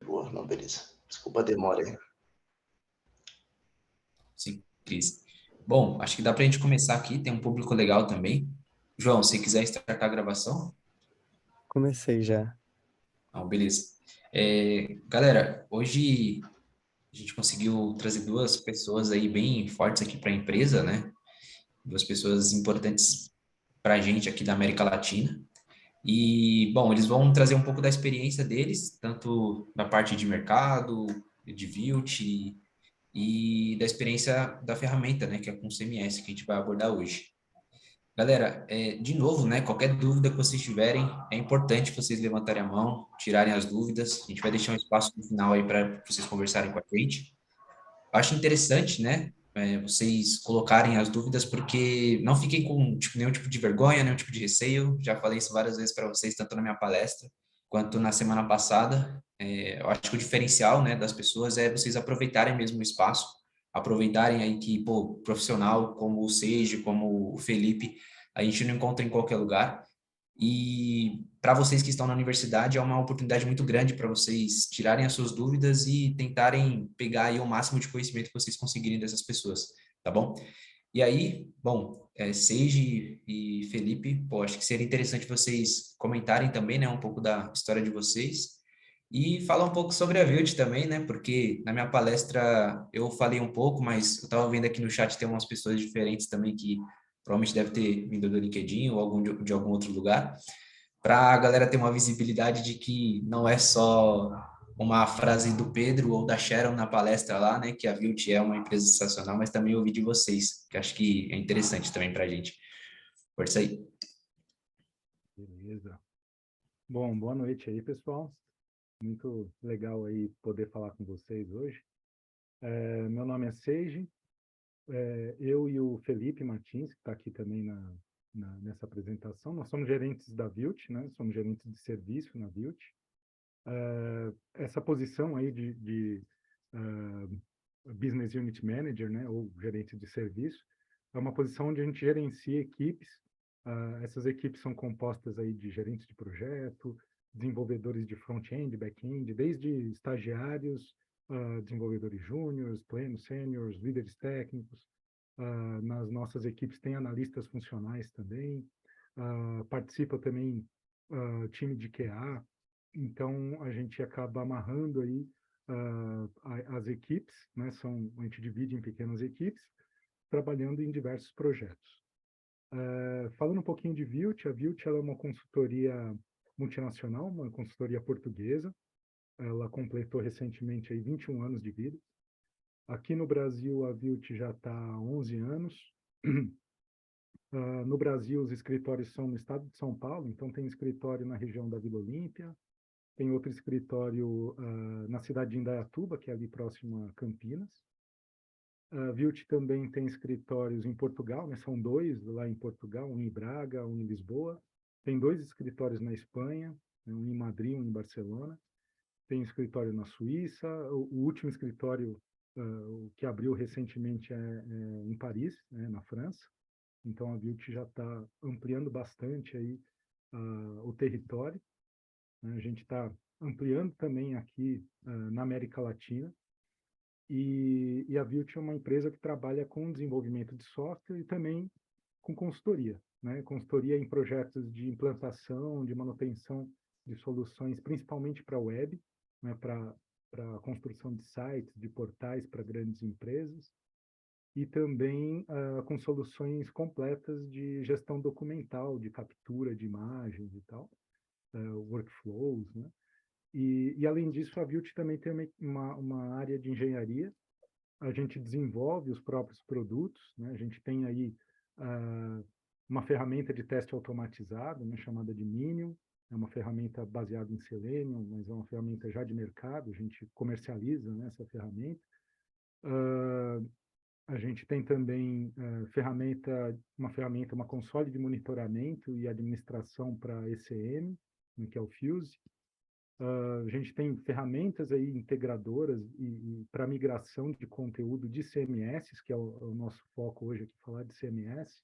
Boa, não, beleza. Desculpa a demora aí. Sim, Cris. Bom, acho que dá para a gente começar aqui, tem um público legal também. João, se quiser startar a gravação, Comecei já. beleza. Galera, hoje a gente conseguiu trazer duas pessoas aí bem fortes aqui para a empresa, né? Duas pessoas importantes para a gente aqui da América Latina. E, bom, eles vão trazer um pouco da experiência deles, tanto na parte de mercado, de Vilt e da experiência da ferramenta, né, que é com o CMS, que a gente vai abordar hoje. Galera, de novo, né, qualquer dúvida que vocês tiverem, é importante vocês levantarem a mão, tirarem as dúvidas. A gente vai deixar um espaço no final aí para vocês conversarem com a gente. Acho interessante, né, vocês colocarem as dúvidas, porque não fiquem com tipo, nenhum tipo de vergonha, nenhum tipo de receio. Já falei isso várias vezes para vocês, tanto na minha palestra quanto na semana passada. Eu acho que o diferencial, né, das pessoas é vocês aproveitarem mesmo o espaço, aproveitarem aí que, pô, profissional como o Sage, como o Felipe, a gente não encontra em qualquer lugar. E para vocês que estão na universidade, é uma oportunidade muito grande para vocês tirarem as suas dúvidas e tentarem pegar aí o máximo de conhecimento que vocês conseguirem dessas pessoas, tá bom? E aí, bom, Seiji e Felipe, pô, acho que seria interessante vocês comentarem também, né, um pouco da história de vocês e falar um pouco sobre a Vilt também, né, porque na minha palestra eu falei um pouco, mas eu estava vendo aqui no chat tem umas pessoas diferentes também que provavelmente deve ter vindo do LinkedIn ou de algum outro lugar, para a galera ter uma visibilidade de que não é só uma frase do Pedro ou da Sharon na palestra lá, né, que a Vilt é uma empresa sensacional, mas também ouvi de vocês, que acho que é interessante também para a gente. Força aí. Beleza. Bom, boa noite aí, pessoal. Muito legal aí poder falar com vocês hoje. Meu nome é Seiji. Eu e o Felipe Martins, que está aqui também nessa apresentação, nós somos gerentes da Vilt, né? Somos gerentes de serviço na Vilt. Essa posição aí Business Unit Manager, né? Ou gerente de serviço, é uma posição onde a gente gerencia equipes. Essas equipes são compostas aí de gerentes de projeto, desenvolvedores de front-end, back-end, desde estagiários, desenvolvedores júniores, plenos, sêniores, líderes técnicos. Nas nossas equipes tem analistas funcionais também. Participa também time de QA. Então, a gente acaba amarrando aí as equipes, né? A gente divide em pequenas equipes, trabalhando em diversos projetos. Falando um pouquinho de Vilt, a Vilt ela é uma consultoria multinacional, uma consultoria portuguesa. Ela completou recentemente aí 21 anos de vida. Aqui no Brasil, a Vilt já está há 11 anos. No Brasil, os escritórios são no estado de São Paulo, então tem escritório na região da Vila Olímpia, tem outro escritório na cidade de Indaiatuba, que é ali próximo a Campinas. A Vilt também tem escritórios em Portugal, né? São dois lá em Portugal, um em Braga, um em Lisboa. Tem dois escritórios na Espanha, né? Um em Madrid, um em Barcelona. Tem escritório na Suíça. O último escritório que abriu recentemente é em Paris, né? Na França. Então a Vilt já está ampliando bastante aí o território, né? A gente está ampliando também aqui na América Latina. E a Vilt é uma empresa que trabalha com desenvolvimento de software e também com consultoria, né? Consultoria em projetos de implantação, de manutenção de soluções, principalmente para a web, né? Para a construção de sites, de portais para grandes empresas, e também com soluções completas de gestão documental, de captura de imagens e tal, workflows, né? Além disso, a Vilt também tem uma área de engenharia. A gente desenvolve os próprios produtos, né? A gente tem aí uma ferramenta de teste automatizado, né, chamada de Minion. É uma ferramenta baseada em Selenium, mas é uma ferramenta já de mercado, a gente comercializa, né, essa ferramenta. A gente tem também uma console de monitoramento e administração para ECM, né, que é o Fuse. A gente tem ferramentas aí integradoras e para migração de conteúdo de CMS, que é o nosso foco hoje aqui, falar de CMS.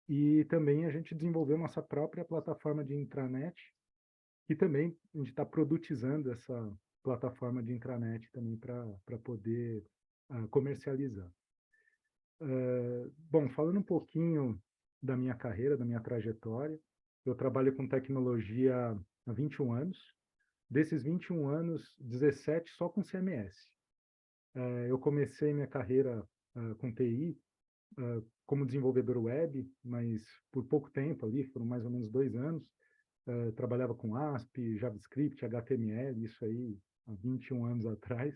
E também a gente desenvolveu nossa própria plataforma de intranet, que também a gente está produtizando plataforma de intranet também para poder comercializar. Bom, falando um pouquinho da minha carreira, da minha trajetória, eu trabalho com tecnologia há 21 anos. Desses 21 anos, 17 só com CMS. Eu comecei minha carreira com TI como desenvolvedor web, mas por pouco tempo ali, foram mais ou menos 2 anos. Trabalhava com ASP, JavaScript, HTML, isso aí há 21 anos atrás.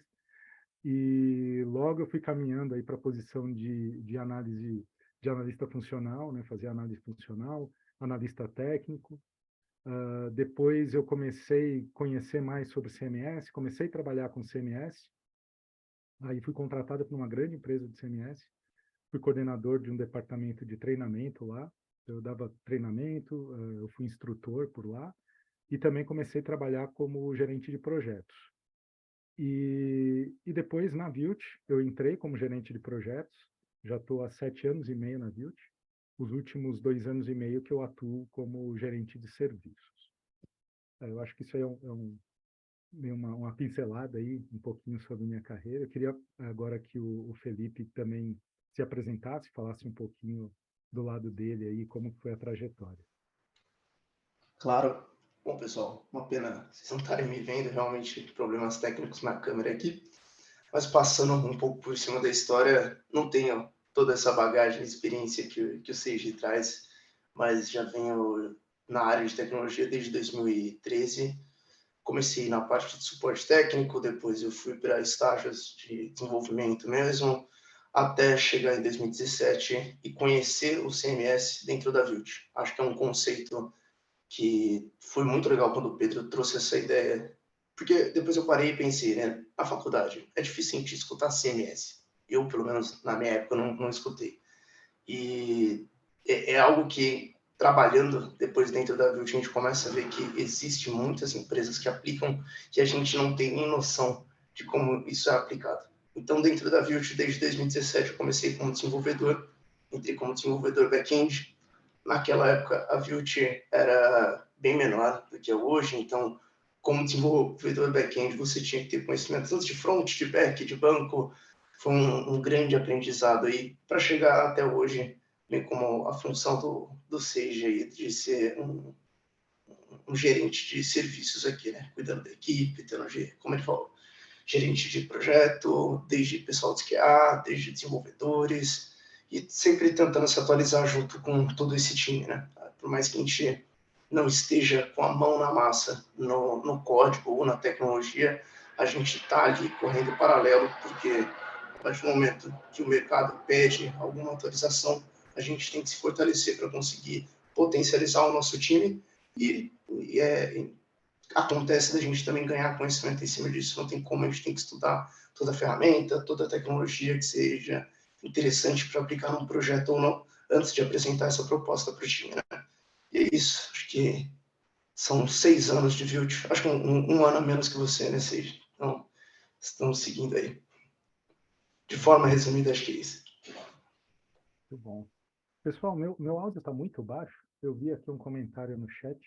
E logo eu fui caminhando aí para a posição de análise, de analista funcional, né? Fazia análise funcional, analista técnico. Depois eu comecei a conhecer mais sobre CMS, comecei a trabalhar com CMS. Aí fui contratado por uma grande empresa de CMS, fui coordenador de um departamento de treinamento lá. Eu dava treinamento, eu fui instrutor por lá e também comecei a trabalhar como gerente de projetos. E depois, na Vilt, eu entrei como gerente de projetos, já estou há 7 anos e meio na Vilt, os últimos 2 anos e meio que eu atuo como gerente de serviços. Eu acho que isso aí meio uma pincelada aí, um pouquinho sobre minha carreira. Eu queria agora que o Felipe também se apresentasse, falasse um pouquinho do lado dele aí, como foi a trajetória. Claro. Bom, pessoal, uma pena vocês não estarem me vendo, realmente problemas técnicos na câmera aqui. Mas passando um pouco por cima da história, não tenho toda essa bagagem e experiência que o Seiji traz, mas já venho na área de tecnologia desde 2013. Comecei na parte de suporte técnico, depois eu fui para estágios de desenvolvimento mesmo, até chegar em 2017 e conhecer o CMS dentro da Vilt. Acho que é um conceito que foi muito legal quando o Pedro trouxe essa ideia, porque depois eu parei e pensei, né, na faculdade, é difícil a gente escutar CMS. Eu, pelo menos na minha época, não escutei. E é algo que, trabalhando depois dentro da Vilt, a gente começa a ver que existe muitas empresas que aplicam, que a gente não tem nem noção de como isso é aplicado. Então, dentro da Vilt, desde 2017, eu comecei como desenvolvedor, entrei como desenvolvedor back-end. Naquela época, a Vilt era bem menor do que é hoje, então, como desenvolvedor back-end, você tinha que ter conhecimento tanto de front, de back, de banco. Foi um grande aprendizado aí para chegar até hoje, bem como a função do Seiji aí, de ser um gerente de serviços aqui, né? Cuidando da equipe, tendo, como ele falou, gerente de projeto, desde pessoal de QA, desde desenvolvedores, e sempre tentando se atualizar junto com todo esse time, né? Por mais que a gente não esteja com a mão na massa no código ou na tecnologia, a gente está ali correndo paralelo, porque a partir do momento que o mercado pede alguma atualização, a gente tem que se fortalecer para conseguir potencializar o nosso time e acontece da gente também ganhar conhecimento em cima disso. Não tem como, a gente tem que estudar toda a ferramenta, toda a tecnologia que seja interessante para aplicar num projeto ou não, antes de apresentar essa proposta para o time, né? E é isso. Acho que são 6 anos de Vilt. Acho que um ano a menos que você, né, Seiji? Então, estamos seguindo aí. De forma resumida, acho que é isso. Muito bom. Pessoal, meu áudio está muito baixo. Eu vi aqui um comentário no chat.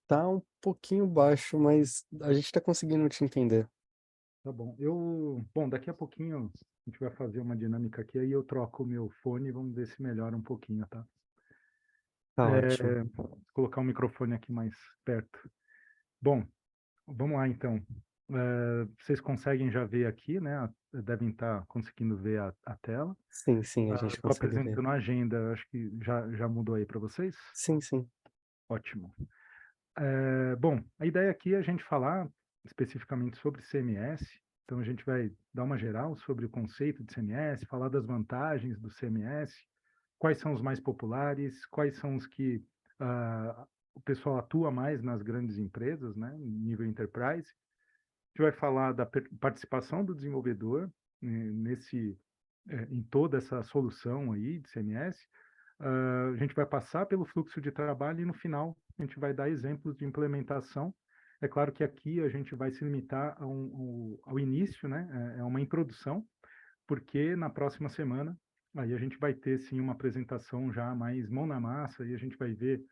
Tá um pouquinho baixo, mas a gente tá conseguindo te entender. Tá bom. Bom, daqui a pouquinho a gente vai fazer uma dinâmica aqui, aí eu troco o meu fone e vamos ver se melhora um pouquinho, tá? Tá ótimo. Vou colocar o microfone aqui mais perto. Bom, vamos lá então. Vocês conseguem já ver aqui, né? Devem estar conseguindo ver a tela. Sim, a gente Estou consegue ver. apresentando a agenda, acho que já mudou aí para vocês? Sim. Ótimo. Bom, a ideia aqui é a gente falar especificamente sobre CMS. Então, a gente vai dar uma geral sobre o conceito de CMS, falar das vantagens do CMS, quais são os mais populares, quais são os que o pessoal atua mais nas grandes empresas, né, nível enterprise. A gente vai falar da participação do desenvolvedor em toda essa solução aí de CMS. A gente vai passar pelo fluxo de trabalho e no final a gente vai dar exemplos de implementação. É claro que aqui a gente vai se limitar ao início, né? É uma introdução, porque na próxima semana aí a gente vai ter sim uma apresentação já mais mão na massa e a gente vai ver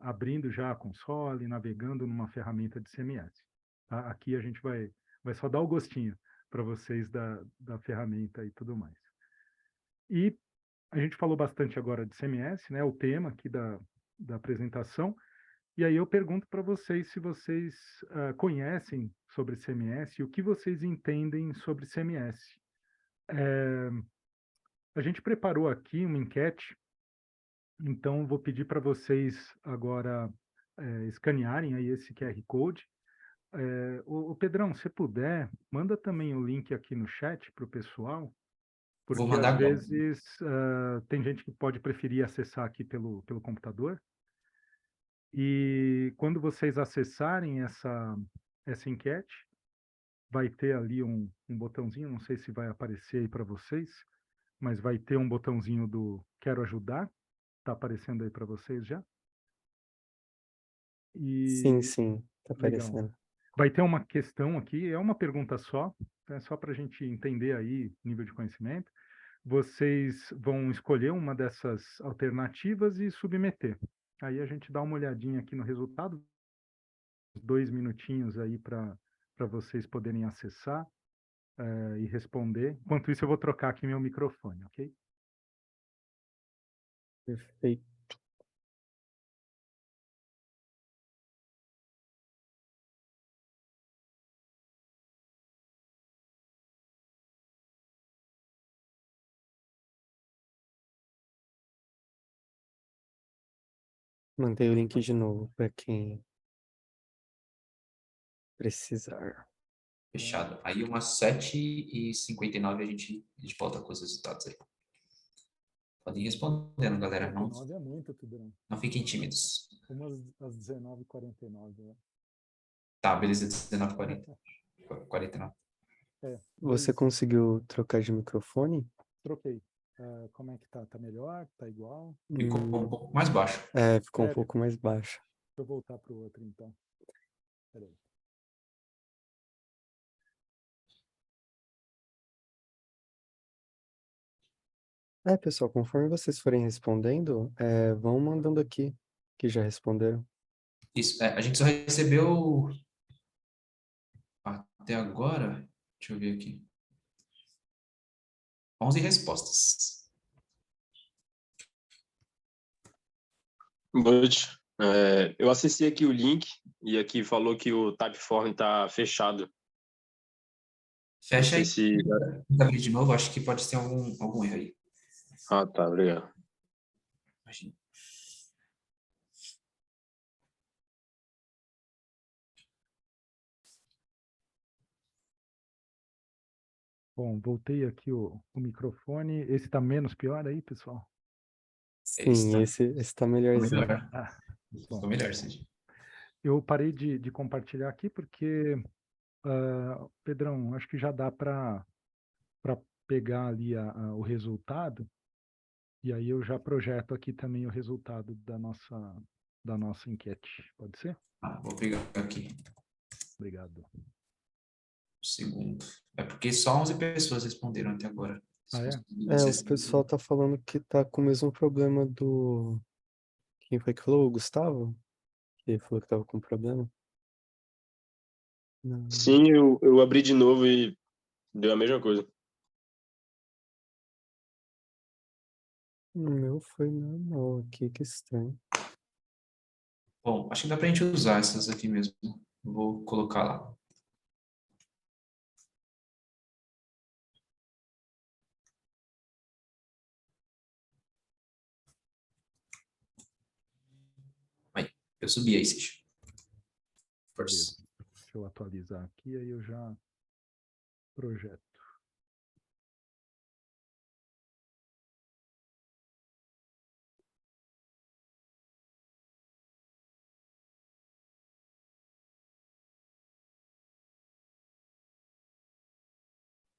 abrindo já a console, navegando numa ferramenta de CMS. tá? Aqui a gente vai só dar o gostinho para vocês da ferramenta e tudo mais. E a gente falou bastante agora de CMS, né? O tema aqui da apresentação. E aí eu pergunto para vocês se vocês conhecem sobre CMS e o que vocês entendem sobre CMS. A gente preparou aqui uma enquete, então vou pedir para vocês agora escanearem aí esse QR Code. O Pedrão, se puder, manda também o link aqui no chat para o pessoal, Vou porque mandar às agora. vezes tem gente que pode preferir acessar aqui pelo computador. E quando vocês acessarem essa enquete, vai ter ali um botãozinho, não sei se vai aparecer aí para vocês, mas vai ter um botãozinho do Quero Ajudar, está aparecendo aí para vocês já. Sim, E sim, tá legal. aparecendo. Vai ter uma questão aqui, é uma pergunta só, é só para a gente entender aí o nível de conhecimento. Vocês vão escolher uma dessas alternativas e submeter. Aí a gente dá uma olhadinha aqui no resultado, 2 minutinhos aí para vocês poderem acessar e responder. Enquanto isso, eu vou trocar aqui meu microfone, ok? Perfeito. Mandei o link de novo para quem precisar. Fechado. Aí umas 7h59 a gente volta com os resultados aí. Podem ir respondendo, galera. Não, 49 é muito, Pedrão. não fiquem tímidos. Umas às 19h49, né? Tá, beleza, 19h40. 49. Você conseguiu trocar de microfone? Troquei. Como é que tá? Tá melhor? Tá igual? Ficou um pouco mais baixo. Ficou um Sério? pouco mais baixo. Deixa eu voltar pro outro, então. Peraí. Pessoal, conforme vocês forem respondendo, vão mandando aqui que já responderam. Isso, a gente só recebeu até agora, deixa eu ver aqui, 11 respostas. Boa noite. Eu acessei aqui o link e aqui falou que o Typeform está fechado. Fecha Não sei aí. se... Vou abrir de novo, acho que pode ter algum erro aí. Ah, tá, obrigado. Imagina. Bom, voltei aqui o microfone. Esse tá menos pior aí, pessoal? Sim, esse tá melhorzinho. Melhor. Bom, Ficou melhor, Cid. eu parei de compartilhar aqui porque, Pedrão, acho que já dá para pegar ali o resultado e aí eu já projeto aqui também o resultado da nossa enquete. Pode ser? Vou pegar aqui. Obrigado. Um segundo. É porque só 11 pessoas responderam até agora. O pessoal tá falando que tá com o mesmo problema do... Quem foi que falou? O Gustavo? Que falou que tava com problema? Não. Sim, eu abri de novo e deu a mesma coisa. O meu foi normal aqui, que estranho. Bom, acho que dá pra gente usar essas aqui mesmo. Vou colocar lá. Aí, eu subi aí, Cid. Força. Beleza. Deixa eu atualizar aqui, aí eu já projeto.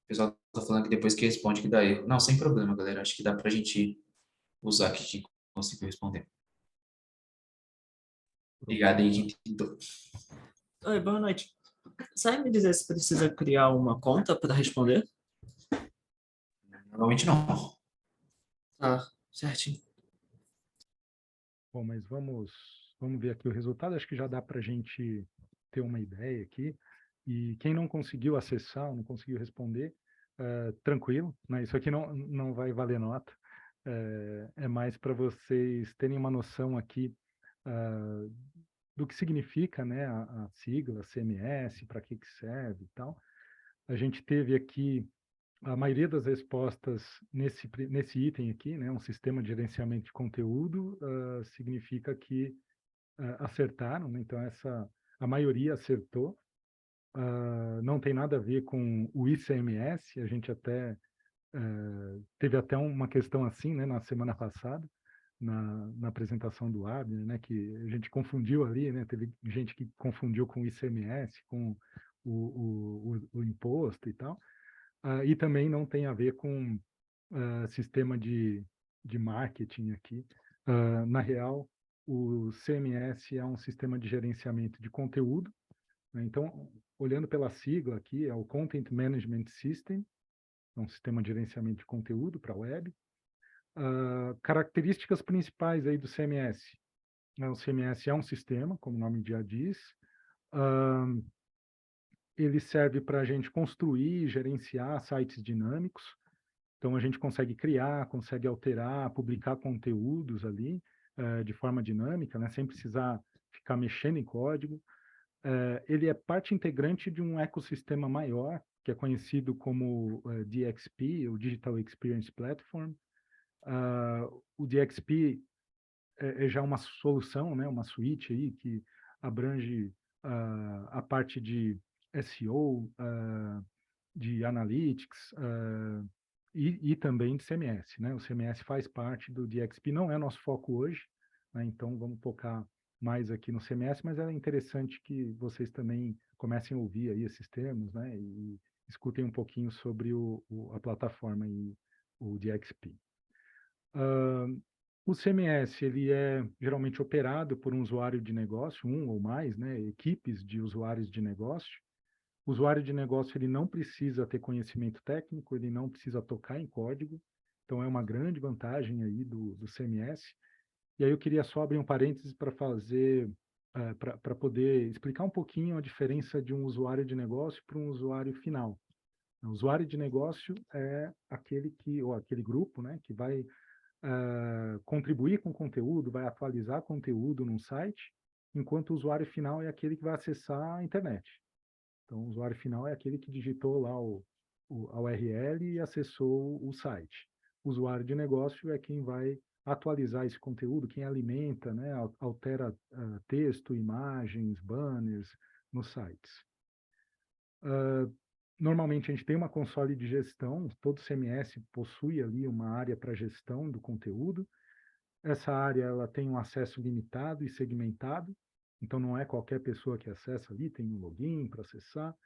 O pessoal tá falando que depois que responde que dá erro. Não, sem problema, galera. Acho que dá pra gente usar que a gente conseguiu responder. Obrigado aí, quem tentou. Oi, boa noite. Sabe me dizer se precisa criar uma conta para responder? Normalmente não. Tá, certinho. Bom, mas vamos ver aqui o resultado. Acho que já dá para a gente ter uma ideia aqui. E quem não conseguiu acessar, não conseguiu responder, tranquilo, né? Isso aqui não vai valer nota. É mais para vocês terem uma noção aqui do que significa, né, a sigla CMS, para que serve e tal. A gente teve aqui a maioria das respostas nesse item aqui, né, um sistema de gerenciamento de conteúdo, significa que acertaram, né? Então a maioria acertou. Não tem nada a ver com o ICMS, a gente até teve até uma questão assim, né, na semana passada, na apresentação do Abner, né, que a gente confundiu ali, né, teve gente que confundiu com o ICMS, com o imposto e tal, e também não tem a ver com sistema de marketing aqui. Na real, o CMS é um sistema de gerenciamento de conteúdo, né? Então, olhando pela sigla aqui, é o Content Management System, é um sistema de gerenciamento de conteúdo para a web. Características principais aí do CMS. O CMS é um sistema, como o nome já diz. Ele serve para a gente construir e gerenciar sites dinâmicos. Então, a gente consegue criar, consegue alterar, publicar conteúdos ali de forma dinâmica, né, sem precisar ficar mexendo em código. Ele é parte integrante de um ecossistema maior, que é conhecido como DXP, o Digital Experience Platform. O DXP é já uma solução, né, uma suíte aí que abrange a parte de SEO, de Analytics e também de CMS, né? O CMS faz parte do DXP, não é nosso foco hoje, né? Então vamos focar mais aqui no CMS, mas é interessante que vocês também comecem a ouvir aí esses termos, né? E escutem um pouquinho sobre a plataforma e o DXP. O CMS ele é geralmente operado por um usuário de negócio, um ou mais, né? Equipes de usuários de negócio. O usuário de negócio ele não precisa ter conhecimento técnico, ele não precisa tocar em código, então é uma grande vantagem aí do CMS. E aí eu queria só abrir um parênteses para fazer, para poder explicar um pouquinho a diferença de um usuário de negócio para um usuário final. O usuário de negócio é aquele ou aquele grupo, né, que vai contribuir com conteúdo, vai atualizar conteúdo num site, enquanto o usuário final é aquele que vai acessar a internet. Então, o usuário final é aquele que digitou lá a URL e acessou o site. O usuário de negócio é quem vai atualizar esse conteúdo, quem alimenta, né, altera texto, imagens, banners nos sites. Normalmente a gente tem uma console de gestão, todo CMS possui ali uma área para gestão do conteúdo. Essa área ela tem um acesso limitado e segmentado, então não é qualquer pessoa que acessa ali, tem um login para acessar.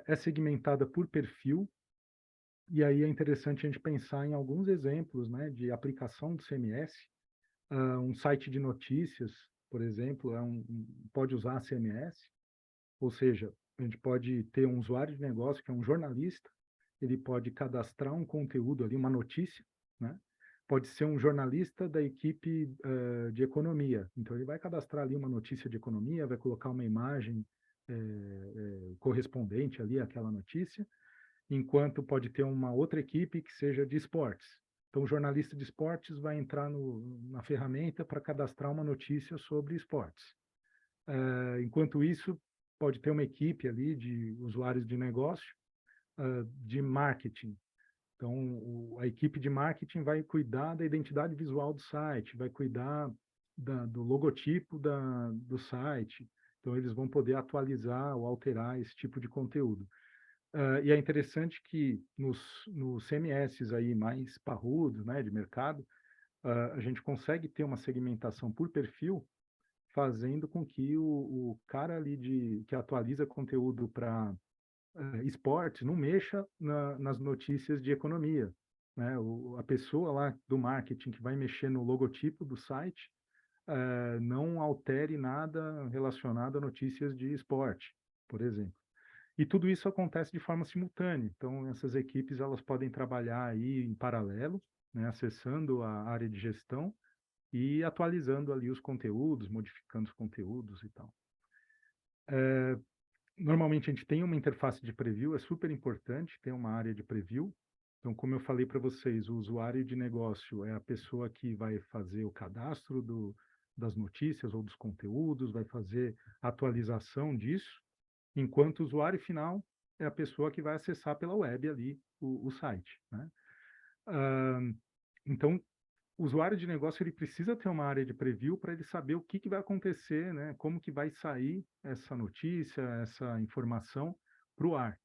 É segmentada por perfil, e aí é interessante a gente pensar em alguns exemplos, né, de aplicação do CMS. Um site de notícias, por exemplo, pode usar a CMS, ou seja, a gente pode ter um usuário de negócio que é um jornalista, ele pode cadastrar um conteúdo ali, uma notícia, né? Pode ser um jornalista da equipe de economia. Então, ele vai cadastrar ali uma notícia de economia, vai colocar uma imagem correspondente ali àquela notícia, enquanto pode ter uma outra equipe que seja de esportes. Então, o jornalista de esportes vai entrar na ferramenta para cadastrar uma notícia sobre esportes. Enquanto isso, pode ter uma equipe ali de usuários de negócio, de marketing. Então, a equipe de marketing vai cuidar da identidade visual do site, vai cuidar do logotipo do site. Então, eles vão poder atualizar ou alterar esse tipo de conteúdo. E é interessante que nos CMS aí mais parrudos, né, de mercado, a gente consegue ter uma segmentação por perfil, fazendo com que o cara ali que atualiza conteúdo para esportes não mexa nas notícias de economia, né? A pessoa lá do marketing que vai mexer no logotipo do site não altere nada relacionado a notícias de esporte, por exemplo. E tudo isso acontece de forma simultânea. Então, essas equipes elas podem trabalhar aí em paralelo, né, acessando a área de gestão e atualizando ali os conteúdos, modificando os conteúdos e tal. Normalmente a gente tem uma interface de preview, é super importante ter uma área de preview. Então, como eu falei para vocês, o usuário de negócio é a pessoa que vai fazer o cadastro das notícias ou dos conteúdos, vai fazer a atualização disso, enquanto o usuário final é a pessoa que vai acessar pela web ali o site, né? Então, o usuário de negócio ele precisa ter uma área de preview para ele saber o que vai acontecer, né? Como que vai sair essa notícia, essa informação para o ar.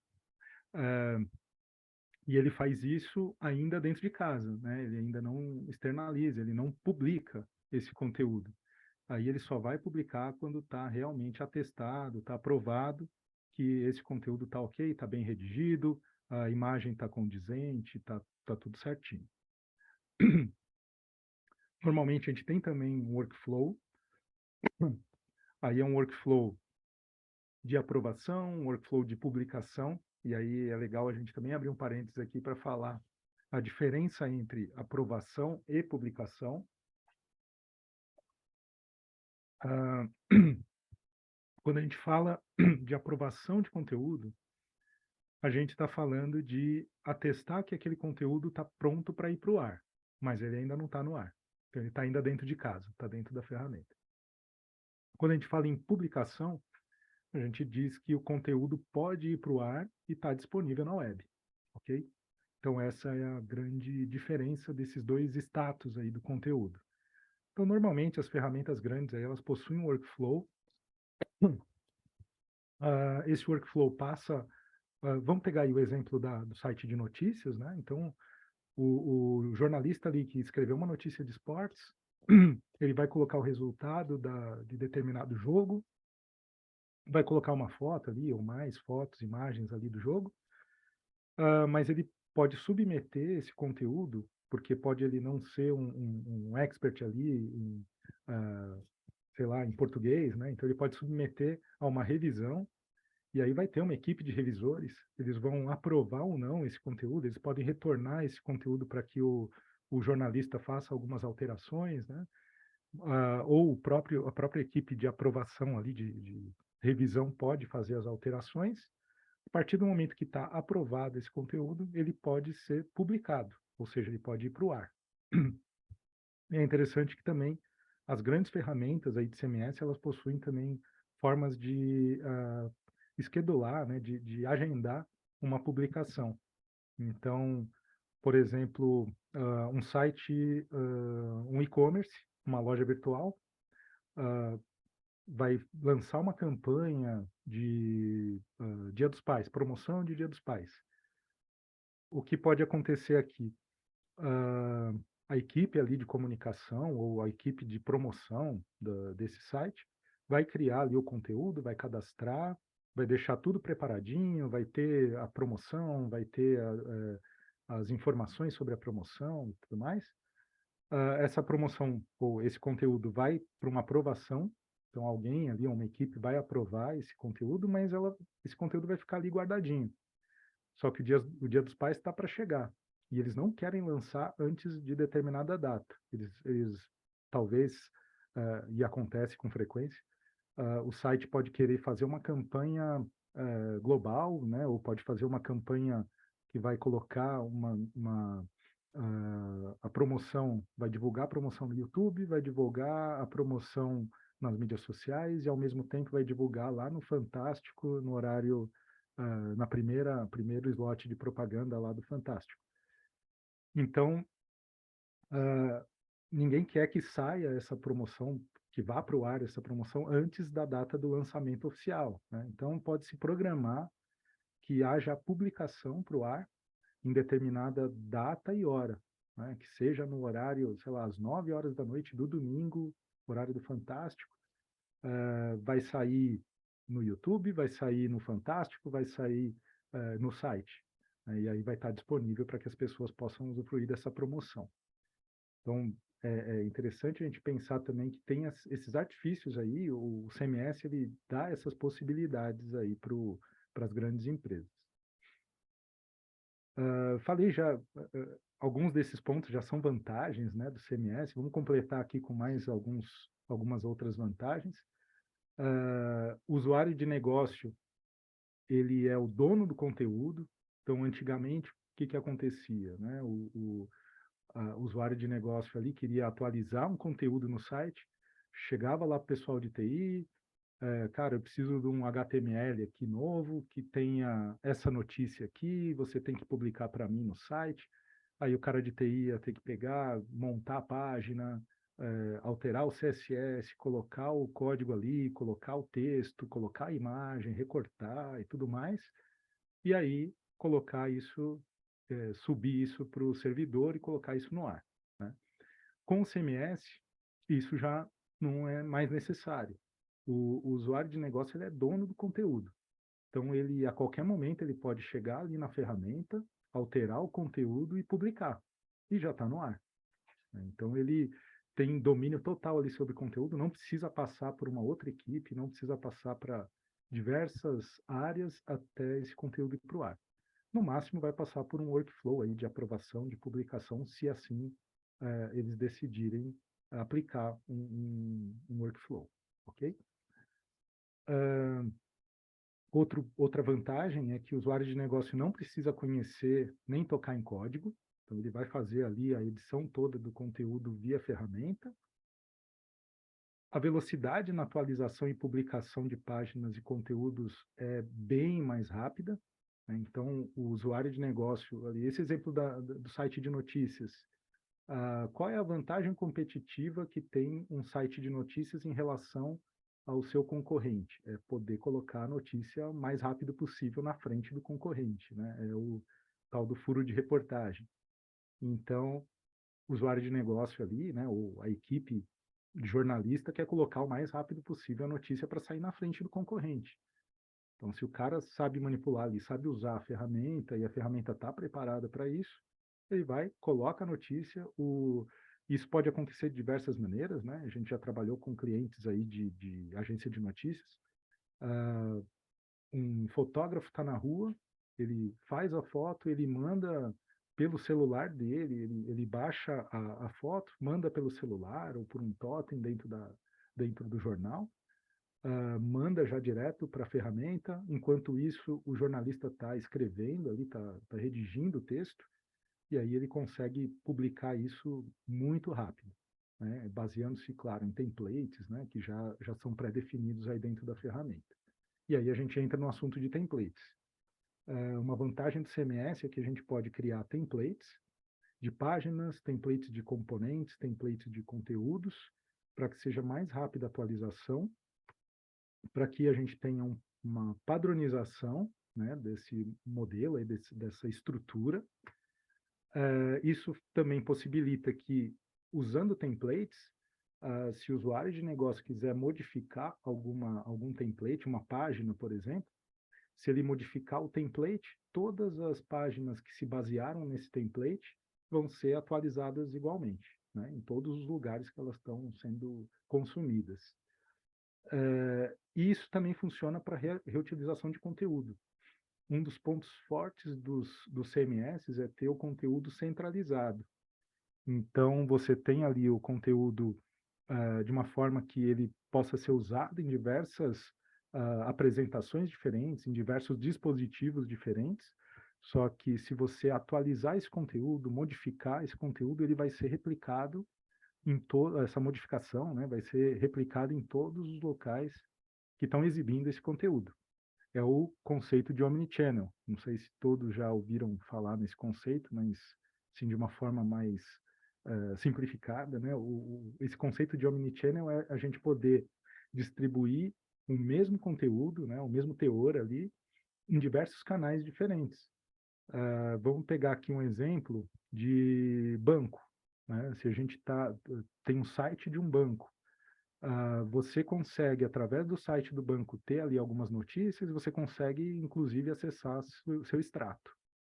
E ele faz isso ainda dentro de casa, né? Ele ainda não externaliza, ele não publica esse conteúdo. Aí ele só vai publicar quando está realmente atestado, está aprovado que esse conteúdo está ok, está bem redigido, a imagem está condizente, tá tudo certinho. Normalmente a gente tem também um workflow. Aí é um workflow de aprovação, um workflow de publicação, e aí é legal a gente também abrir um parênteses aqui para falar a diferença entre aprovação e publicação. Quando a gente fala de aprovação de conteúdo, a gente está falando de atestar que aquele conteúdo está pronto para ir para o ar, mas ele ainda não está no ar. Então ele está ainda dentro de casa, está dentro da ferramenta. Quando a gente fala em publicação, a gente diz que o conteúdo pode ir para o ar e está disponível na web, ok? Então essa é a grande diferença desses dois status aí do conteúdo. Então normalmente as ferramentas grandes aí, elas possuem um workflow. Esse workflow passa, vamos pegar aí o exemplo do site de notícias, né? Então o jornalista ali que escreveu uma notícia de esportes, ele vai colocar o resultado de determinado jogo, vai colocar uma foto ali, ou mais fotos, imagens ali do jogo, mas ele pode submeter esse conteúdo, porque pode ele não ser um expert ali, sei lá, em português, né? Então ele pode submeter a uma revisão, e aí vai ter uma equipe de revisores, eles vão aprovar ou não esse conteúdo, eles podem retornar esse conteúdo para que o jornalista faça algumas alterações, né? Ou a própria equipe de aprovação ali, de revisão, pode fazer as alterações. A partir do momento que está aprovado esse conteúdo, ele pode ser publicado, ou seja, ele pode ir para o ar. E é interessante que também as grandes ferramentas aí de CMS, elas possuem também formas de schedular, né, de agendar uma publicação. Então, por exemplo, um site, um e-commerce, uma loja virtual, vai lançar uma campanha de Dia dos Pais, promoção de Dia dos Pais. O que pode acontecer aqui? A equipe ali de comunicação ou a equipe de promoção desse site vai criar ali o conteúdo, vai cadastrar, vai deixar tudo preparadinho, vai ter a promoção, vai ter as informações sobre a promoção e tudo mais. Essa promoção ou esse conteúdo vai para uma aprovação, então alguém ali, uma equipe vai aprovar esse conteúdo, mas esse conteúdo vai ficar ali guardadinho. Só que o dia dos pais está para chegar, e eles não querem lançar antes de determinada data. Eles talvez, e acontece com frequência, o site pode querer fazer uma campanha global, né, ou pode fazer uma campanha que vai colocar a promoção, vai divulgar a promoção no YouTube, vai divulgar a promoção nas mídias sociais e ao mesmo tempo vai divulgar lá no Fantástico, no horário, primeiro slot de propaganda lá do Fantástico. Então, ninguém quer que saia essa promoção, que vá para o ar essa promoção antes da data do lançamento oficial, né? Então, pode-se programar que haja a publicação para o ar em determinada data e hora, né? Que seja no horário, sei lá, às 9 horas da noite do domingo, horário do Fantástico, vai sair no YouTube, vai sair no Fantástico, vai sair no site, né? E aí vai estar disponível para que as pessoas possam usufruir dessa promoção. Então, é interessante a gente pensar também que tem esses artifícios aí, o CMS ele dá essas possibilidades aí para as grandes empresas. Falei já, alguns desses pontos já são vantagens, né, do CMS, vamos completar aqui com mais algumas outras vantagens. O usuário de negócio, ele é o dono do conteúdo. Então, antigamente, o que acontecia, né? O usuário de negócio ali queria atualizar um conteúdo no site, chegava lá para o pessoal de TI, cara, eu preciso de um HTML aqui novo, que tenha essa notícia aqui, você tem que publicar para mim no site. Aí o cara de TI ia ter que pegar, montar a página, alterar o CSS, colocar o código ali, colocar o texto, colocar a imagem, recortar e tudo mais. E aí colocar isso, subir isso para o servidor e colocar isso no ar, né? Com o CMS, isso já não é mais necessário. O usuário de negócio ele é dono do conteúdo. Então, ele, a qualquer momento, ele pode chegar ali na ferramenta, alterar o conteúdo e publicar. E já está no ar, né? Então, ele tem domínio total ali sobre o conteúdo, não precisa passar por uma outra equipe, não precisa passar para diversas áreas até esse conteúdo ir para o ar. No máximo, vai passar por um workflow aí de aprovação, de publicação, se assim eles decidirem aplicar um workflow, ok? Outra vantagem é que o usuário de negócio não precisa conhecer nem tocar em código, então ele vai fazer ali a edição toda do conteúdo via ferramenta. A velocidade na atualização e publicação de páginas e conteúdos é bem mais rápida, né? Então, o usuário de negócio, ali, esse exemplo do site de notícias, qual é a vantagem competitiva que tem um site de notícias em relação ao seu concorrente? É poder colocar a notícia o mais rápido possível na frente do concorrente, né? É o tal do furo de reportagem. Então, o usuário de negócio ali, né, ou a equipe de jornalista quer colocar o mais rápido possível a notícia para sair na frente do concorrente. Então, se o cara sabe manipular ali, sabe usar a ferramenta e a ferramenta está preparada para isso, ele vai, coloca a notícia. Isso pode acontecer de diversas maneiras, né? A gente já trabalhou com clientes aí de agência de notícias. Um fotógrafo está na rua, ele faz a foto, ele manda pelo celular dele, ele baixa a foto, manda pelo celular ou por um totem dentro do jornal, manda já direto para a ferramenta. Enquanto isso, o jornalista está escrevendo ali, está redigindo o texto, e aí ele consegue publicar isso muito rápido, né? Baseando-se, claro, em templates, né, que já são pré-definidos aí dentro da ferramenta. E aí a gente entra no assunto de templates. Uma vantagem do CMS é que a gente pode criar templates de páginas, templates de componentes, templates de conteúdos, para que seja mais rápida a atualização, para que a gente tenha uma padronização, né, desse modelo, aí, dessa estrutura. Isso também possibilita que, usando templates, se o usuário de negócio quiser modificar algum template, uma página, por exemplo, se ele modificar o template, todas as páginas que se basearam nesse template vão ser atualizadas igualmente, né, em todos os lugares que elas estão sendo consumidas. E isso também funciona para reutilização de conteúdo. Um dos pontos fortes dos CMS é ter o conteúdo centralizado. Então, você tem ali o conteúdo de uma forma que ele possa ser usado em diversas apresentações diferentes, em diversos dispositivos diferentes, só que se você atualizar esse conteúdo, modificar esse conteúdo, ele vai ser replicado essa modificação, né, vai ser replicada em todos os locais que estão exibindo esse conteúdo. É o conceito de omnichannel. Não sei se todos já ouviram falar nesse conceito, mas sim, de uma forma mais simplificada, né? Esse conceito de omnichannel é a gente poder distribuir o mesmo conteúdo, né, o mesmo teor ali, em diversos canais diferentes. Vamos pegar aqui um exemplo de banco, né? Se a gente tem um site de um banco, você consegue, através do site do banco, ter ali algumas notícias, você consegue, inclusive, acessar seu extrato,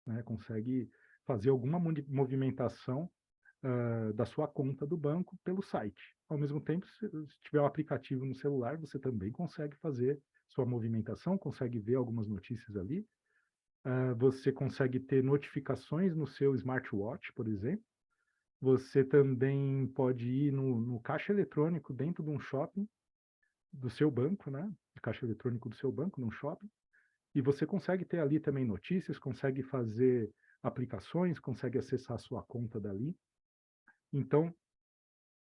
né? Consegue fazer alguma movimentação da sua conta do banco pelo site. Ao mesmo tempo, se tiver um aplicativo no celular, você também consegue fazer sua movimentação, consegue ver algumas notícias ali. Você consegue ter notificações no seu smartwatch, por exemplo. Você também pode ir no caixa eletrônico dentro de um shopping do seu banco, né? Caixa eletrônico do seu banco, num shopping, E você consegue ter ali também notícias, consegue fazer aplicações, consegue acessar a sua conta dali. Então,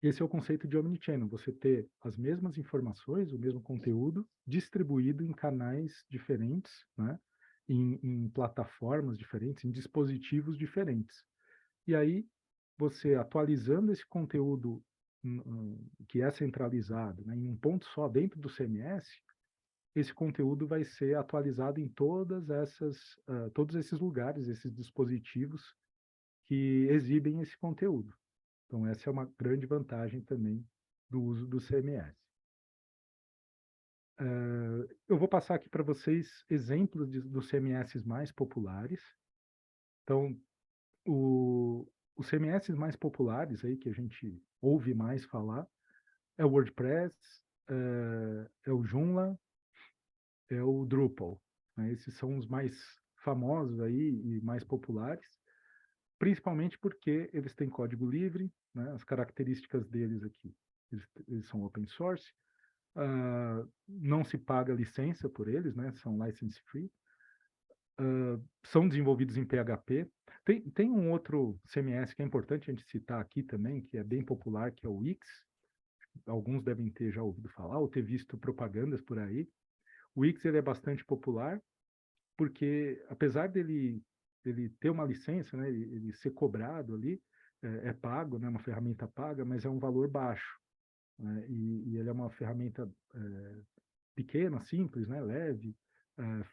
esse é o conceito de omnichannel, você ter as mesmas informações, o mesmo conteúdo, distribuído em canais diferentes, né? Em plataformas diferentes, em dispositivos diferentes. E aí, você atualizando esse conteúdo que é centralizado, né, em um ponto só dentro do CMS, esse conteúdo vai ser atualizado em todos esses lugares, esses dispositivos que exibem esse conteúdo. Então, essa é uma grande vantagem também do uso do CMS. Eu vou passar aqui para vocês exemplos dos CMS mais populares. Então, os CMS mais populares aí que a gente ouve mais falar é o WordPress, é o Joomla, é o Drupal, né? Esses são os mais famosos aí e mais populares, principalmente porque eles têm código livre, né? As características deles aqui, eles são open source, não se paga licença por eles, né? São license free, são desenvolvidos em PHP. Tem um outro CMS que é importante a gente citar aqui também, que é bem popular, que é o Wix. Alguns devem ter já ouvido falar ou ter visto propagandas por aí. O Wix ele é bastante popular porque, apesar dele ter uma licença, né, ele ser cobrado ali, é pago, né, uma ferramenta paga, mas é um valor baixo, né, e ele é uma ferramenta pequena, simples, né, leve,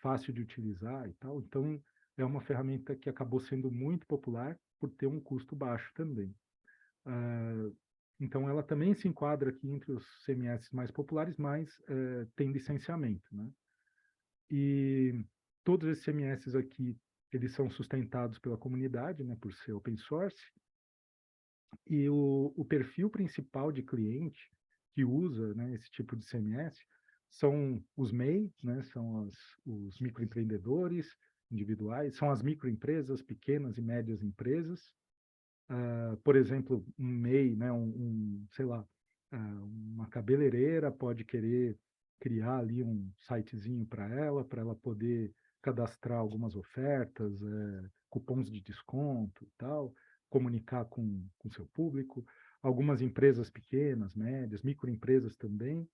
fácil de utilizar e tal. Então, é uma ferramenta que acabou sendo muito popular por ter um custo baixo também. Então, ela também se enquadra aqui entre os CMS mais populares, mas tem licenciamento, né? E todos esses CMS aqui, eles são sustentados pela comunidade, né, por ser open source. E o perfil principal de cliente que usa, né, esse tipo de CMS são os MEI, né, são os microempreendedores individuais, são as microempresas, pequenas e médias empresas. Por exemplo, um MEI, né, sei lá, uma cabeleireira pode querer criar ali um sitezinho para ela poder cadastrar algumas ofertas, cupons de desconto e tal, comunicar com seu público. Algumas empresas pequenas, médias, microempresas também,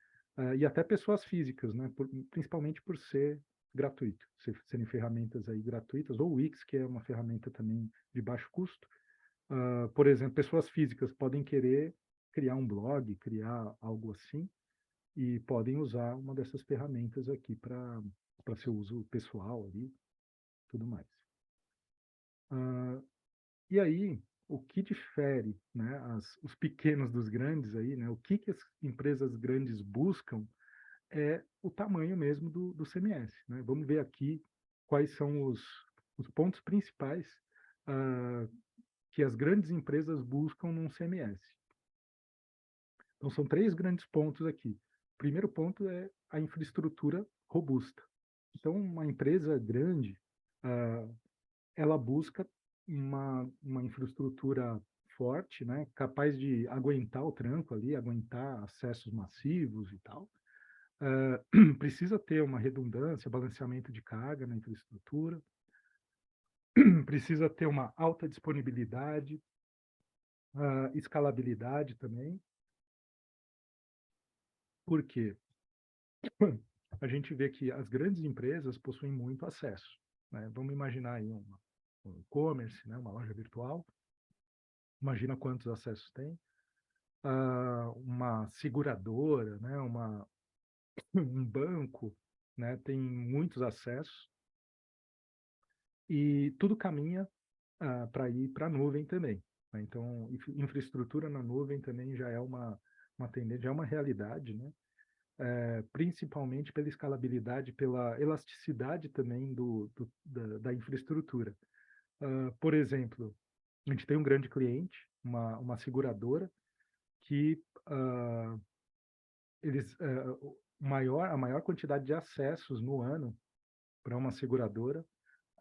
e até pessoas físicas, né, principalmente por ser gratuito, serem ferramentas aí gratuitas, ou o Wix, que é uma ferramenta também de baixo custo. Por exemplo, pessoas físicas podem querer criar um blog, criar algo assim, e podem usar uma dessas ferramentas aqui para seu uso pessoal ali, tudo mais. E aí, o que difere, né, os pequenos dos grandes aí, né, o que as empresas grandes buscam é o tamanho mesmo do CMS, né? Vamos ver aqui quais são os pontos principais que as grandes empresas buscam num CMS. Então, são 3 grandes pontos aqui. O primeiro ponto é a infraestrutura robusta. Então, uma empresa grande, ela busca uma infraestrutura forte, né, capaz de aguentar o tranco ali, aguentar acessos massivos e tal. Precisa ter uma redundância, balanceamento de carga na infraestrutura. Precisa ter uma alta disponibilidade, escalabilidade também. Por quê? A gente vê que as grandes empresas possuem muito acesso, né? Vamos imaginar aí um e-commerce, né? Uma loja virtual. Imagina quantos acessos tem. Uma seguradora, né? Um banco, né? Tem muitos acessos. E tudo caminha para ir para a nuvem também, né? Então, infraestrutura na nuvem também já é uma tendência, já é uma realidade, né? Principalmente pela escalabilidade, pela elasticidade também da infraestrutura. Por exemplo, a gente tem um grande cliente, uma seguradora, que a maior quantidade de acessos no ano para uma seguradora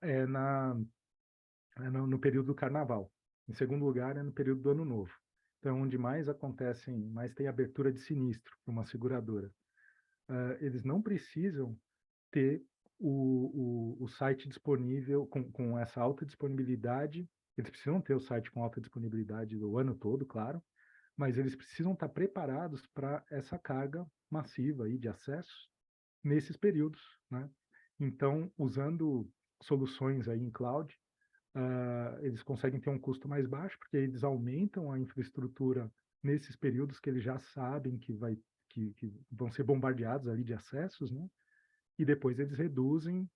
é no período do carnaval. Em segundo lugar, é no período do ano novo. Então, onde mais tem abertura de sinistro para uma seguradora. Eles não precisam ter o site disponível com essa alta disponibilidade. Eles precisam ter o site com alta disponibilidade o ano todo, claro, mas eles precisam estar preparados para essa carga massiva aí de acessos nesses períodos, né? Então, usando soluções aí em cloud, eles conseguem ter um custo mais baixo, porque eles aumentam a infraestrutura nesses períodos que eles já sabem que vão ser bombardeados ali de acessos, né? E depois eles reduzem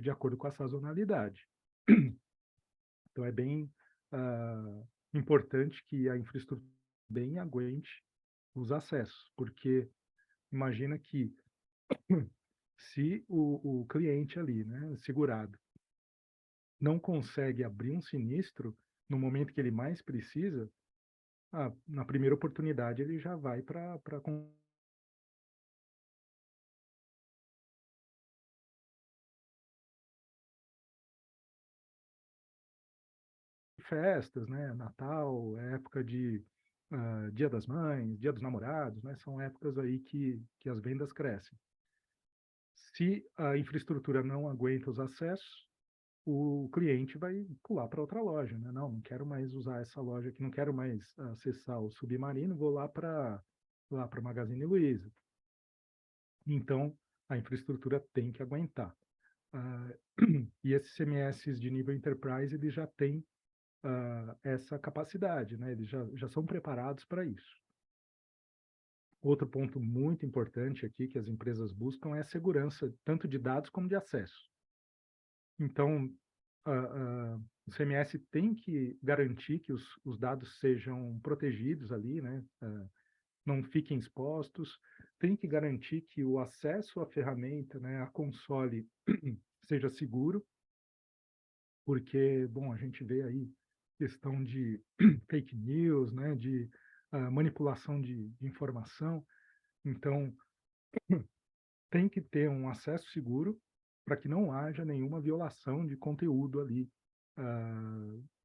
de acordo com a sazonalidade. Então, é bem importante que a infraestrutura bem aguente os acessos, porque imagina que se o cliente ali, né, segurado, não consegue abrir um sinistro no momento que ele mais precisa, na primeira oportunidade ele já vai para festas, né? Natal, época de Dia das Mães, Dia dos Namorados, né? São épocas aí que as vendas crescem. Se a infraestrutura não aguenta os acessos, o cliente vai pular para outra loja, né? Não quero mais usar essa loja aqui, não quero mais acessar o Submarino, vou lá para Magazine Luiza. Então, a infraestrutura tem que aguentar. E esses CMS de nível Enterprise, eles já têm essa capacidade, né? Eles já são preparados para isso. Outro ponto muito importante aqui que as empresas buscam é a segurança, tanto de dados como de acesso. Então, o CMS tem que garantir que os dados sejam protegidos ali, né? Não fiquem expostos, tem que garantir que o acesso à ferramenta, né, à console, seja seguro, porque, bom, a gente vê aí questão de fake news, né, de manipulação de informação, então tem que ter um acesso seguro para que não haja nenhuma violação de conteúdo ali,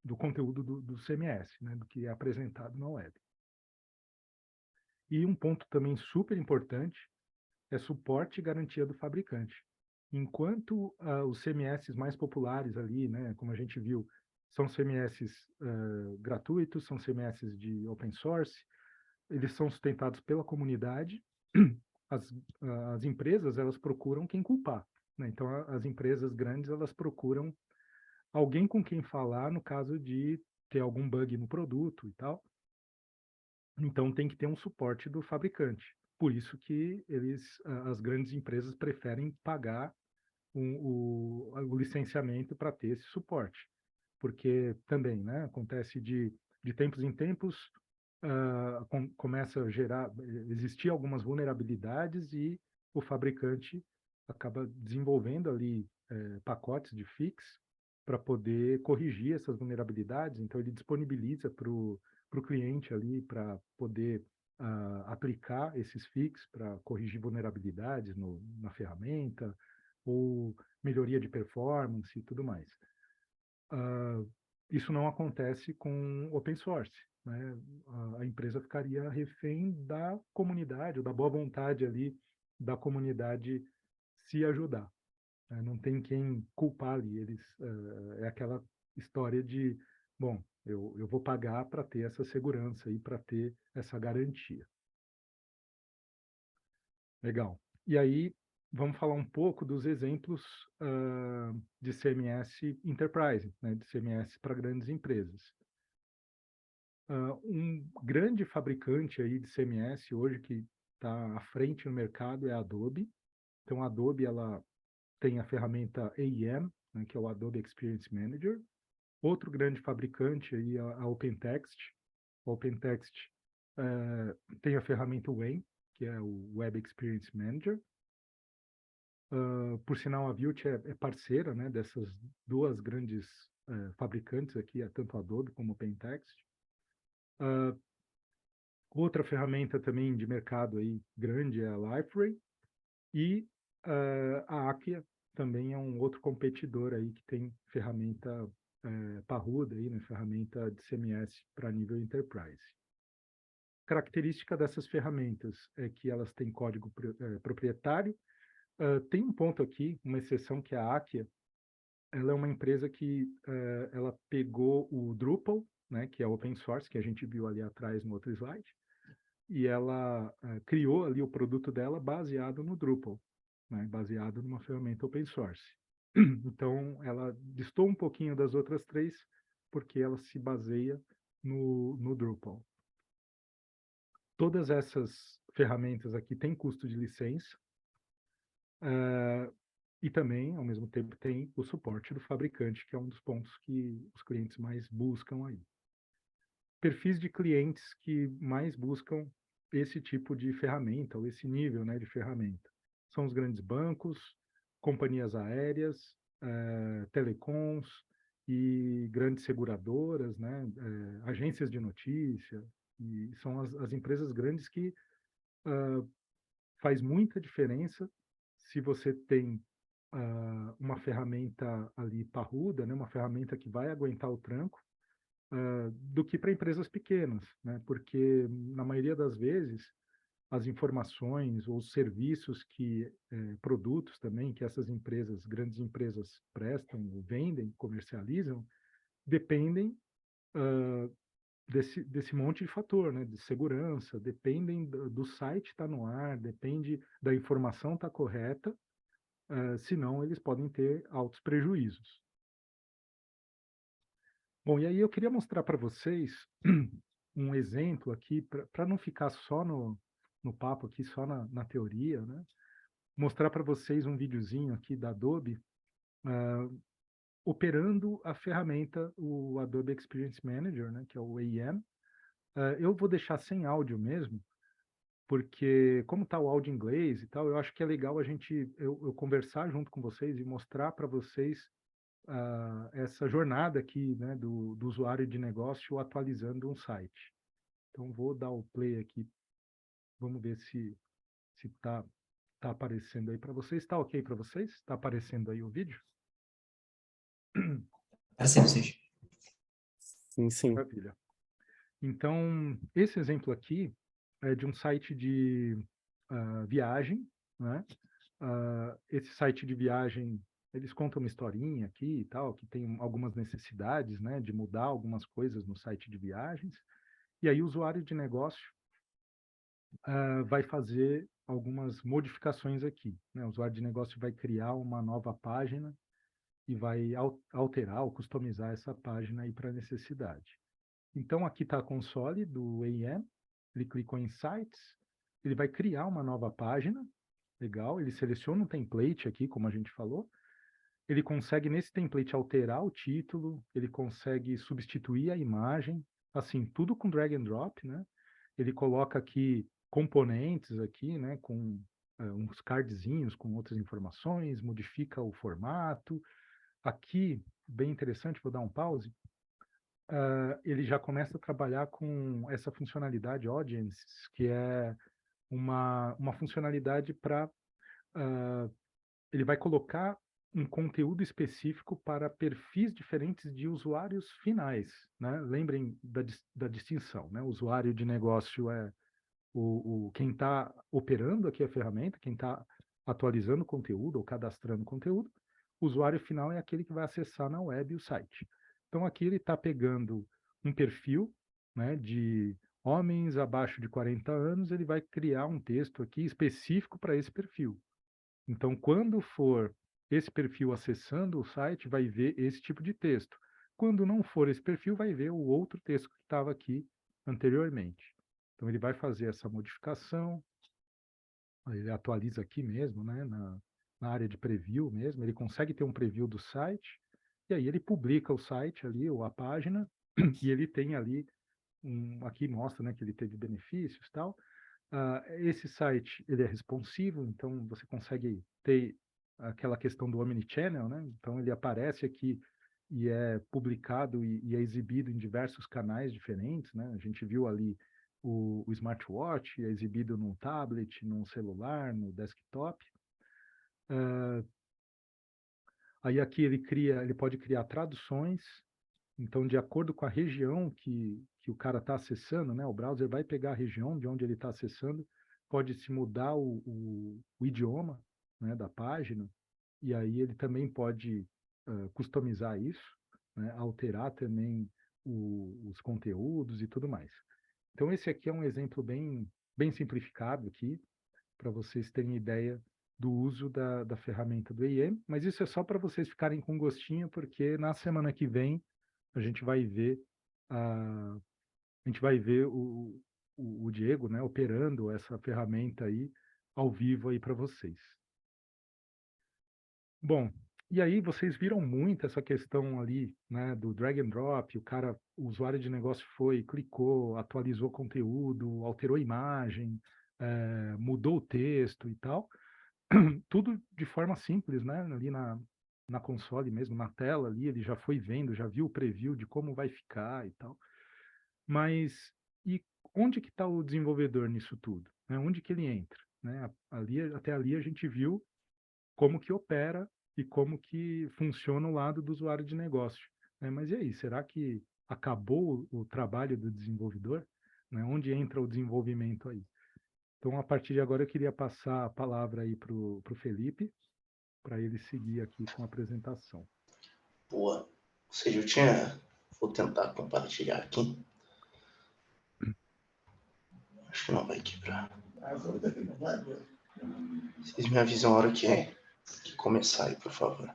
do conteúdo do CMS, né, do que é apresentado na web. E um ponto também super importante é suporte e garantia do fabricante. Enquanto os CMS mais populares ali, né, como a gente viu, são CMS gratuitos, são CMS de open source, eles são sustentados pela comunidade, as empresas elas procuram quem culpar, né? Então as empresas grandes elas procuram alguém com quem falar no caso de ter algum bug no produto e tal. Então tem que ter um suporte do fabricante. Por isso que as grandes empresas preferem pagar o licenciamento para ter esse suporte. Porque também, né, acontece de tempos em tempos, começa a existir algumas vulnerabilidades e o fabricante acaba desenvolvendo ali pacotes de fix para poder corrigir essas vulnerabilidades. Então ele disponibiliza para o cliente ali para poder aplicar esses fix para corrigir vulnerabilidades na ferramenta ou melhoria de performance e tudo mais. Isso não acontece com open source, né? A empresa ficaria refém da comunidade, ou da boa vontade ali da comunidade se ajudar, né? Não tem quem culpar ali. É aquela história de, bom, eu vou pagar para ter essa segurança e para ter essa garantia. Legal. E aí, vamos falar um pouco dos exemplos de CMS Enterprise, né, de CMS para grandes empresas. Um grande fabricante aí de CMS hoje que está à frente no mercado é a Adobe. Então, a Adobe ela tem a ferramenta AEM, né, que é o Adobe Experience Manager. Outro grande fabricante aí é a OpenText. A OpenText tem a ferramenta WEM, que é o Web Experience Manager. Por sinal, a Vue é parceira, né, dessas duas grandes fabricantes aqui, tanto a Adobe como a OpenText. Outra ferramenta também de mercado aí grande é a Liferay. E a Acquia também é um outro competidor aí que tem ferramenta parruda, aí, né, ferramenta de CMS para nível Enterprise. Característica dessas ferramentas é que elas têm código proprietário, Tem um ponto aqui, uma exceção, que é a Akia. Ela é uma empresa que ela pegou o Drupal, né, que é open source, que a gente viu ali atrás no outro slide, e ela criou ali o produto dela baseado no Drupal, né, baseado numa ferramenta open source. Então, ela distou um pouquinho das outras três, porque ela se baseia no Drupal. Todas essas ferramentas aqui têm custo de licença, e também, ao mesmo tempo, tem o suporte do fabricante, que é um dos pontos que os clientes mais buscam aí. Perfis de clientes que mais buscam esse tipo de ferramenta, ou esse nível, né, de ferramenta. São os grandes bancos, companhias aéreas, telecoms e grandes seguradoras, né, agências de notícia, e são as empresas grandes que faz muita diferença se você tem uma ferramenta ali parruda, né, uma ferramenta que vai aguentar o tranco, do que para empresas pequenas, né? Porque na maioria das vezes as informações ou os serviços produtos também que essas empresas, grandes empresas prestam, vendem, comercializam, dependem desse monte de fator, né? De segurança, dependem do site estar no ar, depende da informação estar correta, senão eles podem ter altos prejuízos. Bom, e aí eu queria mostrar para vocês um exemplo aqui, para não ficar só no papo aqui, só na teoria, né? Mostrar para vocês um videozinho aqui da Adobe, operando a ferramenta, o Adobe Experience Manager, né, que é o AEM. Eu vou deixar sem áudio mesmo, porque como está o áudio em inglês e tal, eu acho que é legal eu conversar junto com vocês e mostrar para vocês essa jornada aqui, né, do usuário de negócio atualizando um site. Então, vou dar o play aqui. Vamos ver se tá aparecendo aí para vocês. Está ok para vocês? Está aparecendo aí o vídeo? Assim, vocês. Sim, sim. Maravilha. Então, esse exemplo aqui é de um site de viagem, né? Esse site de viagem, eles contam uma historinha aqui e tal, que tem algumas necessidades, né, de mudar algumas coisas no site de viagens. E aí o usuário de negócio vai fazer algumas modificações aqui, né? O usuário de negócio vai criar uma nova página e vai alterar ou customizar essa página aí para necessidade. Então, aqui está a console do AEM, ele clicou em Sites, ele vai criar uma nova página, legal, ele seleciona um template aqui, como a gente falou, ele consegue nesse template alterar o título, ele consegue substituir a imagem, assim, tudo com drag and drop, né? Ele coloca aqui componentes aqui, né, com uns cardzinhos com outras informações, modifica o formato. Aqui, bem interessante, vou dar um pause, ele já começa a trabalhar com essa funcionalidade Audiences, que é uma funcionalidade para ele vai colocar um conteúdo específico para perfis diferentes de usuários finais, né? Lembrem da distinção, né? O usuário de negócio é quem está operando aqui a ferramenta, quem está atualizando o conteúdo ou cadastrando conteúdo. O usuário final é aquele que vai acessar na web o site. Então, aqui ele está pegando um perfil, né, de homens abaixo de 40 anos, ele vai criar um texto aqui específico para esse perfil. Então, quando for esse perfil acessando o site, vai ver esse tipo de texto. Quando não for esse perfil, vai ver o outro texto que estava aqui anteriormente. Então, ele vai fazer essa modificação, ele atualiza aqui mesmo, né, na área de preview mesmo, ele consegue ter um preview do site, e aí ele publica o site ali, ou a página, e ele tem ali, aqui mostra, né, que ele teve benefícios e tal. Esse site, ele é responsivo, então você consegue ter aquela questão do omnichannel, né? Então ele aparece aqui e é publicado e é exibido em diversos canais diferentes, né? A gente viu ali o smartwatch, é exibido num tablet, num celular, no desktop. Aí aqui ele pode criar traduções, então de acordo com a região que o cara está acessando, né? O browser vai pegar a região de onde ele está acessando, pode se mudar o idioma, né, da página, e aí ele também pode customizar isso, né, alterar também os conteúdos e tudo mais. Então esse aqui é um exemplo bem simplificado aqui, para vocês terem ideia do uso da ferramenta do EIM, mas isso é só para vocês ficarem com gostinho, porque na semana que vem a gente vai ver o Diego, né, operando essa ferramenta aí ao vivo aí para vocês. Bom, e aí vocês viram muito essa questão ali, né, do drag and drop, o usuário de negócio foi, clicou, atualizou conteúdo, alterou imagem, mudou o texto e tal, tudo de forma simples, né, ali na console mesmo, na tela ali, ele já foi vendo, já viu o preview de como vai ficar e tal. Mas e onde que está o desenvolvedor nisso tudo? Né? Onde que ele entra? Né? Até ali a gente viu como que opera e como que funciona o lado do usuário de negócio. Né? Mas e aí, será que acabou o trabalho do desenvolvedor? Né? Onde entra o desenvolvimento aí? Então, a partir de agora, eu queria passar a palavra aí para o Felipe, para ele seguir aqui com a apresentação. Boa. Ou seja, vou tentar compartilhar aqui. Acho que não vai quebrar. Vocês me avisam a hora que começar aí, por favor.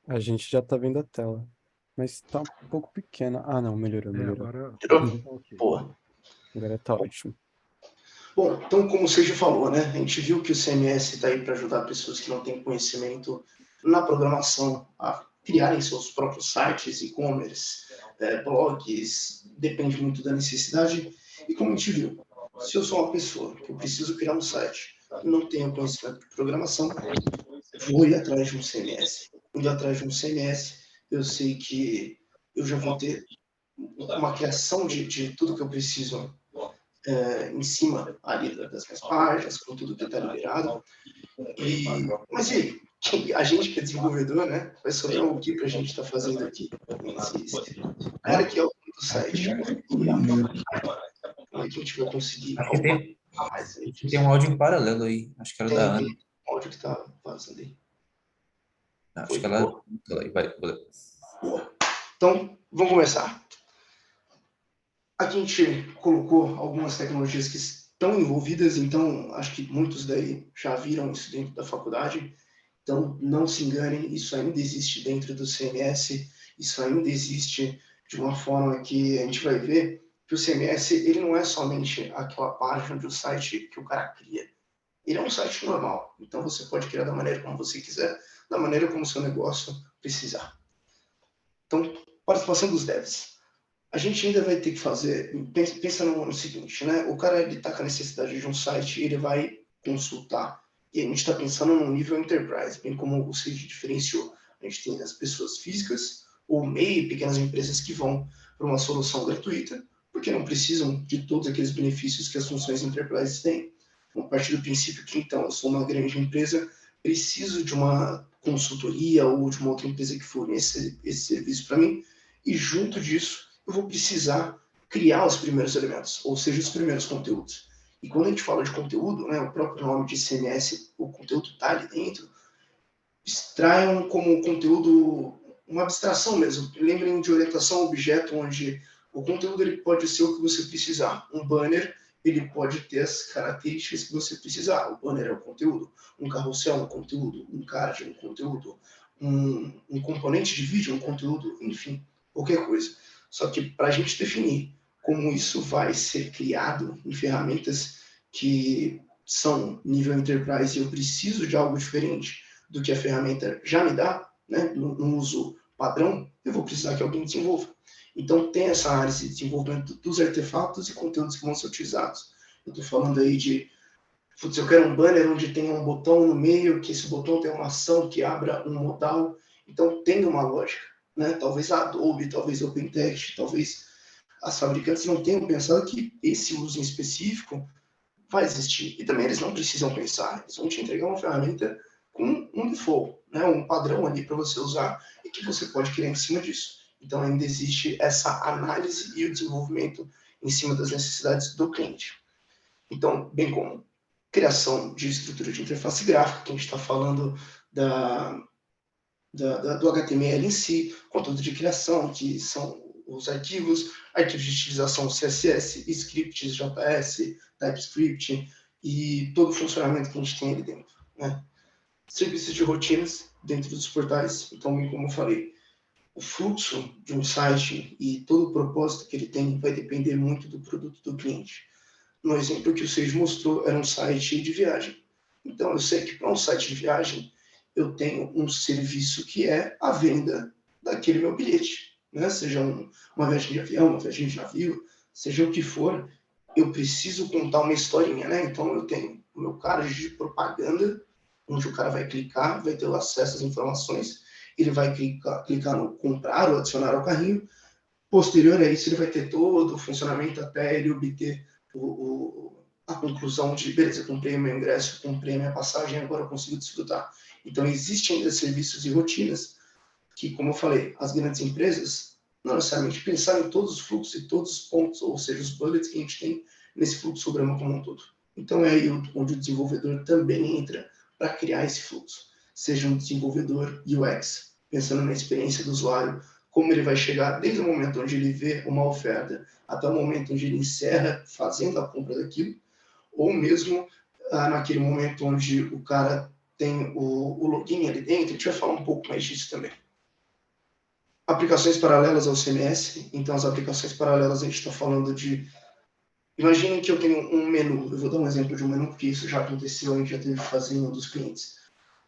A gente já tá vendo a tela, mas tá um pouco pequena. Ah, não, melhorou. Agora Tirou? ok. Boa. Agora tá ótimo. Bom, então, como o Sérgio falou, né, a gente viu que o CMS está aí para ajudar pessoas que não têm conhecimento na programação a criarem seus próprios sites, e-commerce, blogs, depende muito da necessidade. E como a gente viu, se eu sou uma pessoa que eu preciso criar um site e não tenho conhecimento de programação, vou ir atrás de um CMS. Indo atrás de um CMS, eu sei que eu já vou ter uma criação de tudo que eu preciso em cima ali das minhas páginas, com tudo que está liberado. Mas e aí? A gente que é desenvolvedor, né, vai sobrar o que para a gente estar fazendo aqui? Esse cara que é o do site, como é que a gente vai conseguir? Acho que tem um áudio em paralelo aí. Acho que era da Ana. Tem um áudio que está vazando aí. Acho que ela vai. Boa. Então, vamos começar. Aqui a gente colocou algumas tecnologias que estão envolvidas, então acho que muitos daí já viram isso dentro da faculdade. Então, não se enganem, isso ainda existe dentro do CMS, isso ainda existe de uma forma que a gente vai ver que o CMS ele não é somente aquela página do site que o cara cria. Ele é um site normal, então você pode criar da maneira como você quiser, da maneira como o seu negócio precisar. Então, participação dos devs. A gente ainda vai ter que fazer, pensa no seguinte, né? O cara está com a necessidade de um site, ele vai consultar. E a gente está pensando num nível enterprise, bem como o Cid diferenciou. A gente tem as pessoas físicas, ou MEI, pequenas empresas que vão para uma solução gratuita, porque não precisam de todos aqueles benefícios que as funções enterprise têm. A partir do princípio que, então, eu sou uma grande empresa, preciso de uma consultoria ou de uma outra empresa que forneça esse serviço para mim, e junto disso, eu vou precisar criar os primeiros elementos, ou seja, os primeiros conteúdos. E quando a gente fala de conteúdo, né, o próprio nome de CMS, o conteúdo está ali dentro, extraiam como conteúdo uma abstração mesmo. Lembrem de orientação a objeto, onde o conteúdo ele pode ser o que você precisar. Um banner, ele pode ter as características que você precisar. O banner é o conteúdo, um carrossel é um conteúdo, um card é um conteúdo, um componente de vídeo é um conteúdo, enfim, qualquer coisa. Só que para a gente definir como isso vai ser criado em ferramentas que são nível enterprise e eu preciso de algo diferente do que a ferramenta já me dá, né, no uso padrão, eu vou precisar que alguém desenvolva. Então tem essa análise de desenvolvimento dos artefatos e conteúdos que vão ser utilizados. Eu estou falando aí de, putz, eu quero um banner onde tem um botão no meio, que esse botão tem uma ação que abra um modal. Então tem uma lógica. Né? Talvez a Adobe, talvez a OpenText, talvez as fabricantes não tenham pensado que esse uso em específico vai existir. E também eles não precisam pensar, eles vão te entregar uma ferramenta com um default, né? Um padrão ali para você usar e que você pode criar em cima disso. Então ainda existe essa análise e o desenvolvimento em cima das necessidades do cliente. Então, bem como criação de estrutura de interface gráfica, que a gente está falando do HTML em si, conteúdo de criação, que são os arquivos de utilização CSS, scripts, JS, TypeScript e todo o funcionamento que a gente tem ali dentro, né? Serviços de rotinas dentro dos portais. Então, como eu falei, o fluxo de um site e todo o propósito que ele tem vai depender muito do produto do cliente. No exemplo que o Sage mostrou, era um site de viagem. Então, eu sei que para um site de viagem, eu tenho um serviço que é a venda daquele meu bilhete, né? Seja uma viagem de avião, uma viagem de navio, seja o que for, eu preciso contar uma historinha, né? Então, eu tenho o meu card de propaganda, onde o cara vai clicar, vai ter o acesso às informações, ele vai clicar no comprar ou adicionar ao carrinho. Posterior a isso, ele vai ter todo o funcionamento até ele obter a conclusão de, beleza, comprei o meu ingresso, comprei a minha passagem, agora eu consigo desfrutar. Então, existem ainda serviços e rotinas que, como eu falei, as grandes empresas não necessariamente pensaram em todos os fluxos e todos os pontos, ou seja, os bullets que a gente tem nesse fluxograma como um todo. Então, é aí onde o desenvolvedor também entra para criar esse fluxo. Seja um desenvolvedor UX, pensando na experiência do usuário, como ele vai chegar desde o momento onde ele vê uma oferta até o momento onde ele encerra fazendo a compra daquilo, ou mesmo naquele momento onde o cara tem o login ali dentro. A gente vai falar um pouco mais disso também. Aplicações paralelas ao CMS. Então, as aplicações paralelas, a gente está falando de... Imaginem que eu tenho um menu. Eu vou dar um exemplo de um menu, porque isso já aconteceu, a gente já teve que fazer em um dos clientes.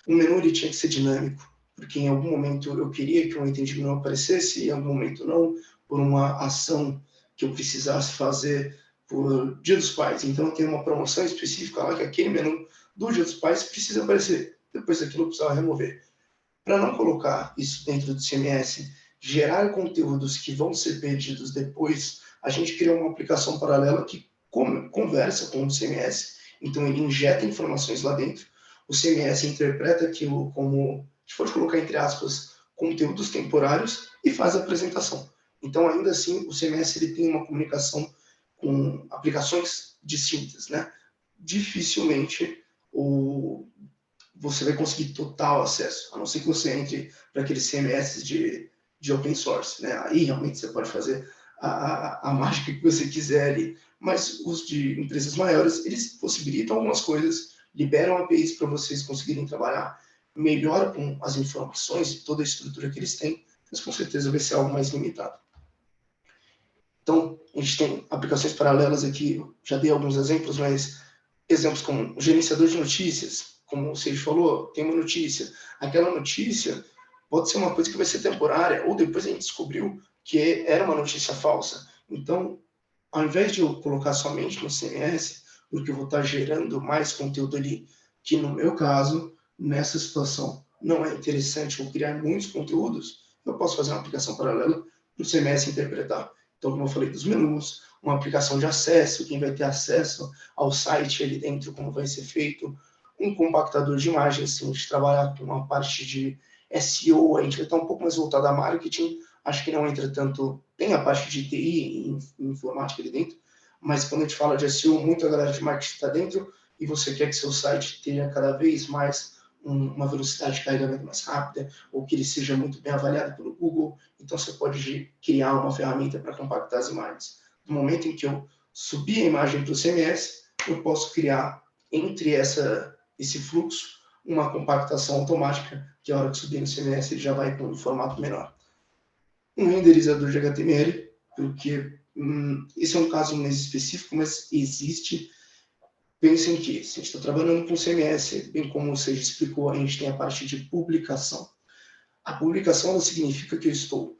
O menu ele tinha que ser dinâmico, porque em algum momento eu queria que um item de menu aparecesse, em algum momento não, por uma ação que eu precisasse fazer por Dia dos Pais. Então, eu tenho uma promoção específica lá que aquele menu do Dia dos Pais precisa aparecer. Depois daquilo eu precisava remover. Para não colocar isso dentro do CMS, gerar conteúdos que vão ser perdidos depois, a gente criou uma aplicação paralela que conversa com o CMS. Então, ele injeta informações lá dentro. O CMS interpreta aquilo como, a gente pode colocar entre aspas, conteúdos temporários e faz a apresentação. Então, ainda assim, o CMS ele tem uma comunicação com aplicações distintas, né? Dificilmente você vai conseguir total acesso, a não ser que você entre para aqueles CMS de open source, né? Aí realmente você pode fazer a mágica que você quiser ali. Mas os de empresas maiores, eles possibilitam algumas coisas, liberam APIs para vocês conseguirem trabalhar melhor com as informações e toda a estrutura que eles têm, mas com certeza vai ser algo mais limitado. Então, a gente tem aplicações paralelas aqui, já dei alguns exemplos, mas exemplos como gerenciador de notícias, como o Sage falou, tem uma notícia. Aquela notícia pode ser uma coisa que vai ser temporária, ou depois a gente descobriu que era uma notícia falsa. Então, ao invés de eu colocar somente no CMS, porque eu vou estar gerando mais conteúdo ali, que no meu caso, nessa situação, não é interessante eu criar muitos conteúdos, eu posso fazer uma aplicação paralela para o CMS interpretar. Então, como eu falei dos menus, uma aplicação de acesso, quem vai ter acesso ao site ali dentro, como vai ser feito, um compactador de imagens, se a gente trabalhar com uma parte de SEO, a gente vai estar um pouco mais voltado a marketing, acho que não entra tanto, tem a parte de TI e informática ali dentro, mas quando a gente fala de SEO, muita galera de marketing está dentro e você quer que seu site tenha cada vez mais uma velocidade de carregamento mais rápida, ou que ele seja muito bem avaliado pelo Google, então você pode criar uma ferramenta para compactar as imagens. No momento em que eu subir a imagem para o CMS, eu posso criar entre esse fluxo uma compactação automática, que a hora que subir no CMS ele já vai com um formato menor. Um renderizador de HTML, porque esse é um caso mais específico, mas existe. Pensem que, se a gente está trabalhando com CMS, bem como você explicou, a gente tem a parte de publicação. A publicação ela significa que eu estou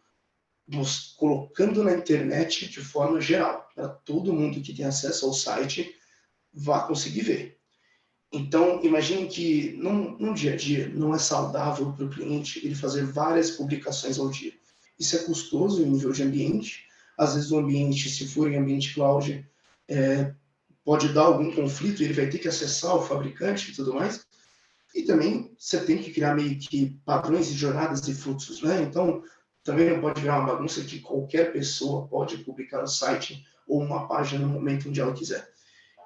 colocando na internet de forma geral, para todo mundo que tem acesso ao site vá conseguir ver. Então, imagine que num dia a dia não é saudável para o cliente ele fazer várias publicações ao dia. Isso é custoso em nível de ambiente. Às vezes o ambiente, se for em ambiente cloud, pode dar algum conflito e ele vai ter que acessar o fabricante e tudo mais. E também você tem que criar meio que padrões de jornadas e fluxos, né? Então, também não pode virar uma bagunça que qualquer pessoa pode publicar no site ou uma página no momento onde ela quiser.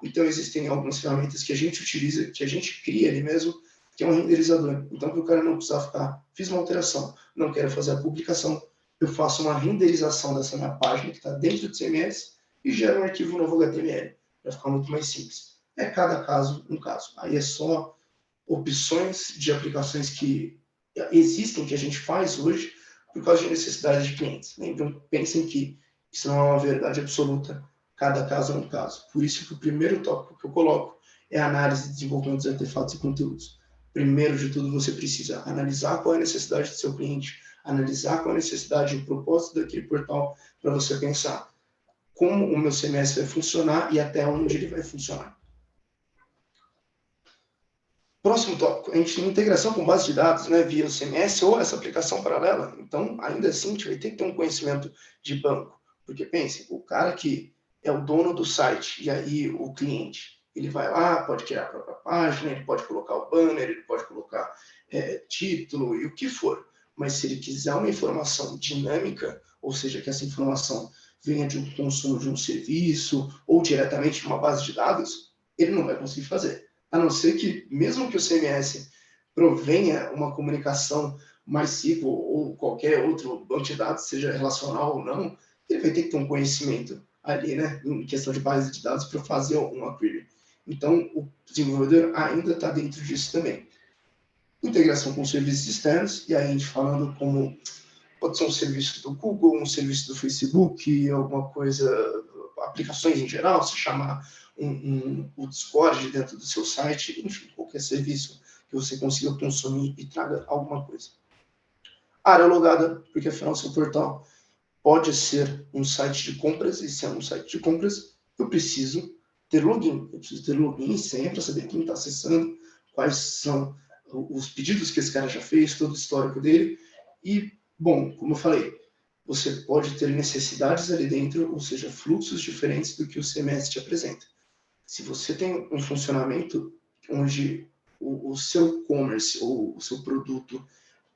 Então, existem algumas ferramentas que a gente utiliza, que a gente cria ali mesmo, que é um renderizador. Então, para o cara não precisar ficar, fiz uma alteração, não quero fazer a publicação, eu faço uma renderização dessa minha página que está dentro do CMS e gero um arquivo novo HTML, para ficar muito mais simples. É cada caso um caso. Aí é só opções de aplicações que existem, que a gente faz hoje, por causa de necessidades de clientes. Então, pensem que isso não é uma verdade absoluta, cada caso é um caso. Por isso que o primeiro tópico que eu coloco é a análise e desenvolvimento dos artefatos e conteúdos. Primeiro de tudo, você precisa analisar qual é a necessidade do seu cliente, analisar qual é a necessidade e o propósito daquele portal, para você pensar como o meu CMS vai funcionar e até onde ele vai funcionar. Próximo tópico, a gente tem integração com base de dados, né, via o CMS ou essa aplicação paralela. Então, ainda assim, a gente vai ter que ter um conhecimento de banco. Porque, pensem, o cara que é o dono do site e aí o cliente, ele vai lá, pode criar a própria página, ele pode colocar o banner, ele pode colocar título e o que for. Mas se ele quiser uma informação dinâmica, ou seja, que essa informação venha de um consumo de um serviço ou diretamente de uma base de dados, ele não vai conseguir fazer. A não ser que, mesmo que o CMS provenha uma comunicação mais SQL ou qualquer outro banco de dados, seja relacional ou não, ele vai ter que ter um conhecimento ali, né, em questão de base de dados para fazer uma query. Então, o desenvolvedor ainda está dentro disso também. Integração com serviços externos, e aí a gente falando como pode ser um serviço do Google, um serviço do Facebook, alguma coisa, aplicações em geral, se chamar o Discord dentro do seu site, enfim, qualquer serviço que você consiga consumir e traga alguma coisa. Área logada, porque afinal seu portal pode ser um site de compras, e se é um site de compras, eu preciso ter login. Eu preciso ter login e senha para saber quem está acessando, quais são os pedidos que esse cara já fez, todo o histórico dele. E, bom, como eu falei, você pode ter necessidades ali dentro, ou seja, fluxos diferentes do que o CMS te apresenta. Se você tem um funcionamento onde o seu e-commerce ou o seu produto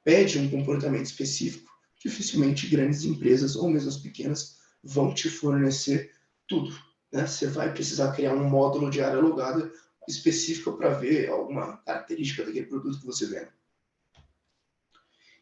pede um comportamento específico, dificilmente grandes empresas ou mesmo as pequenas vão te fornecer tudo, né? Você vai precisar criar um módulo de área logada específico para ver alguma característica daquele produto que você vende.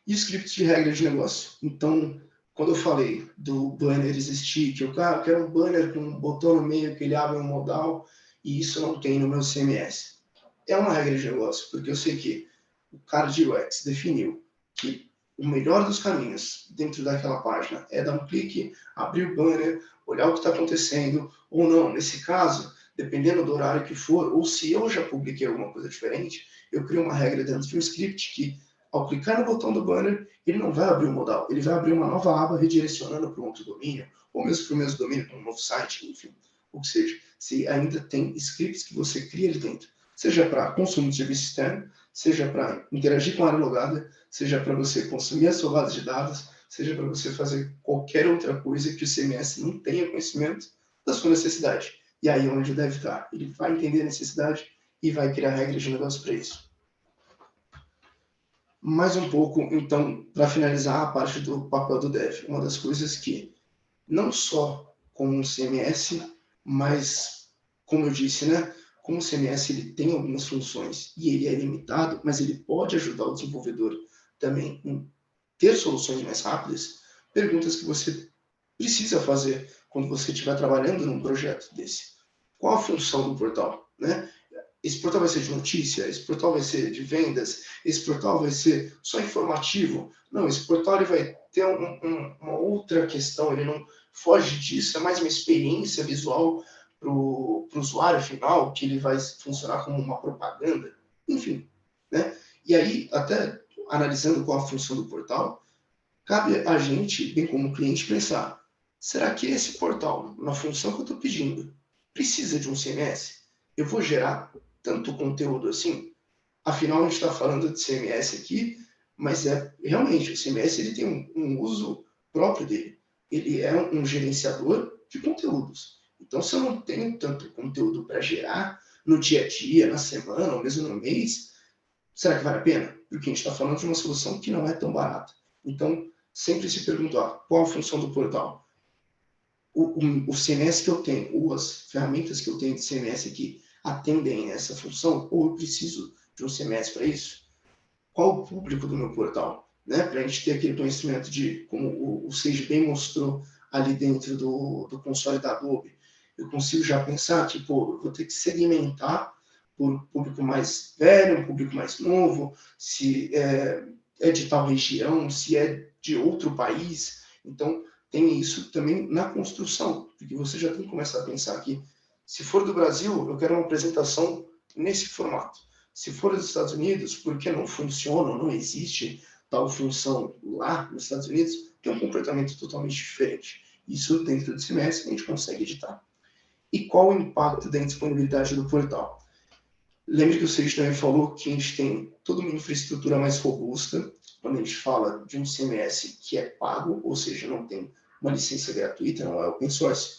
E scripts de regra de negócio. Então, quando eu falei do banner existir, que eu quero um banner com um botão no meio que ele abre um modal, e isso não tem no meu CMS. É uma regra de negócio, porque eu sei que o cara de UX definiu que o melhor dos caminhos dentro daquela página é dar um clique, abrir o banner, olhar o que está acontecendo, ou não. Nesse caso, dependendo do horário que for, ou se eu já publiquei alguma coisa diferente, eu crio uma regra dentro de um script que, ao clicar no botão do banner, ele não vai abrir um modal, ele vai abrir uma nova aba redirecionando para um outro domínio, ou mesmo para o mesmo domínio, para um novo site, enfim, ou seja, se ainda tem scripts que você cria ali dentro, seja para consumo de serviço externo, seja para interagir com a área logada, seja para você consumir a sua base de dados, seja para você fazer qualquer outra coisa que o CMS não tenha conhecimento da sua necessidade. E aí é onde deve estar. Ele vai entender a necessidade e vai criar regras de negócio para isso. Mais um pouco, então, para finalizar a parte do papel do dev. Uma das coisas que, não só com o CMS, mas, como eu disse, né, como o CMS ele tem algumas funções e ele é limitado, mas ele pode ajudar o desenvolvedor também em ter soluções mais rápidas, perguntas que você precisa fazer quando você estiver trabalhando num projeto desse. Qual a função do portal, né? Esse portal vai ser de notícia? Esse portal vai ser de vendas? Esse portal vai ser só informativo? Não, esse portal ele vai ter uma outra questão, ele não foge disso, é mais uma experiência visual para o usuário final, que ele vai funcionar como uma propaganda, enfim, né? E aí, até analisando qual a função do portal, cabe a gente, bem como cliente, pensar, será que esse portal, na função que eu estou pedindo, precisa de um CMS? Eu vou gerar tanto conteúdo assim? Afinal, a gente está falando de CMS aqui, mas realmente, o CMS ele tem um uso próprio dele. Ele é um gerenciador de conteúdos. Então, se eu não tenho tanto conteúdo para gerar no dia a dia, na semana, ou mesmo no mês, será que vale a pena? Porque a gente está falando de uma solução que não é tão barata. Então, sempre se perguntar qual a função do portal. o CMS que eu tenho, ou as ferramentas que eu tenho de CMS que atendem essa função, ou eu preciso de um CMS para isso? Qual o público do meu portal? Né? Para a gente ter aquele conhecimento de, como o Sage bem mostrou ali dentro do console da Adobe, eu consigo já pensar que, pô, eu vou ter que segmentar por um público mais velho, um público mais novo, se é de tal região, se é de outro país. Então, tem isso também na construção, porque você já tem que começar a pensar que, se for do Brasil, eu quero uma apresentação nesse formato. Se for dos Estados Unidos, porque não funciona, não existe tal função lá nos Estados Unidos, tem um comportamento totalmente diferente. Isso dentro do CMS a gente consegue editar. E qual o impacto da indisponibilidade do portal? Lembre que o Sage também falou que a gente tem toda uma infraestrutura mais robusta quando a gente fala de um CMS que é pago, ou seja, não tem uma licença gratuita, não é open source,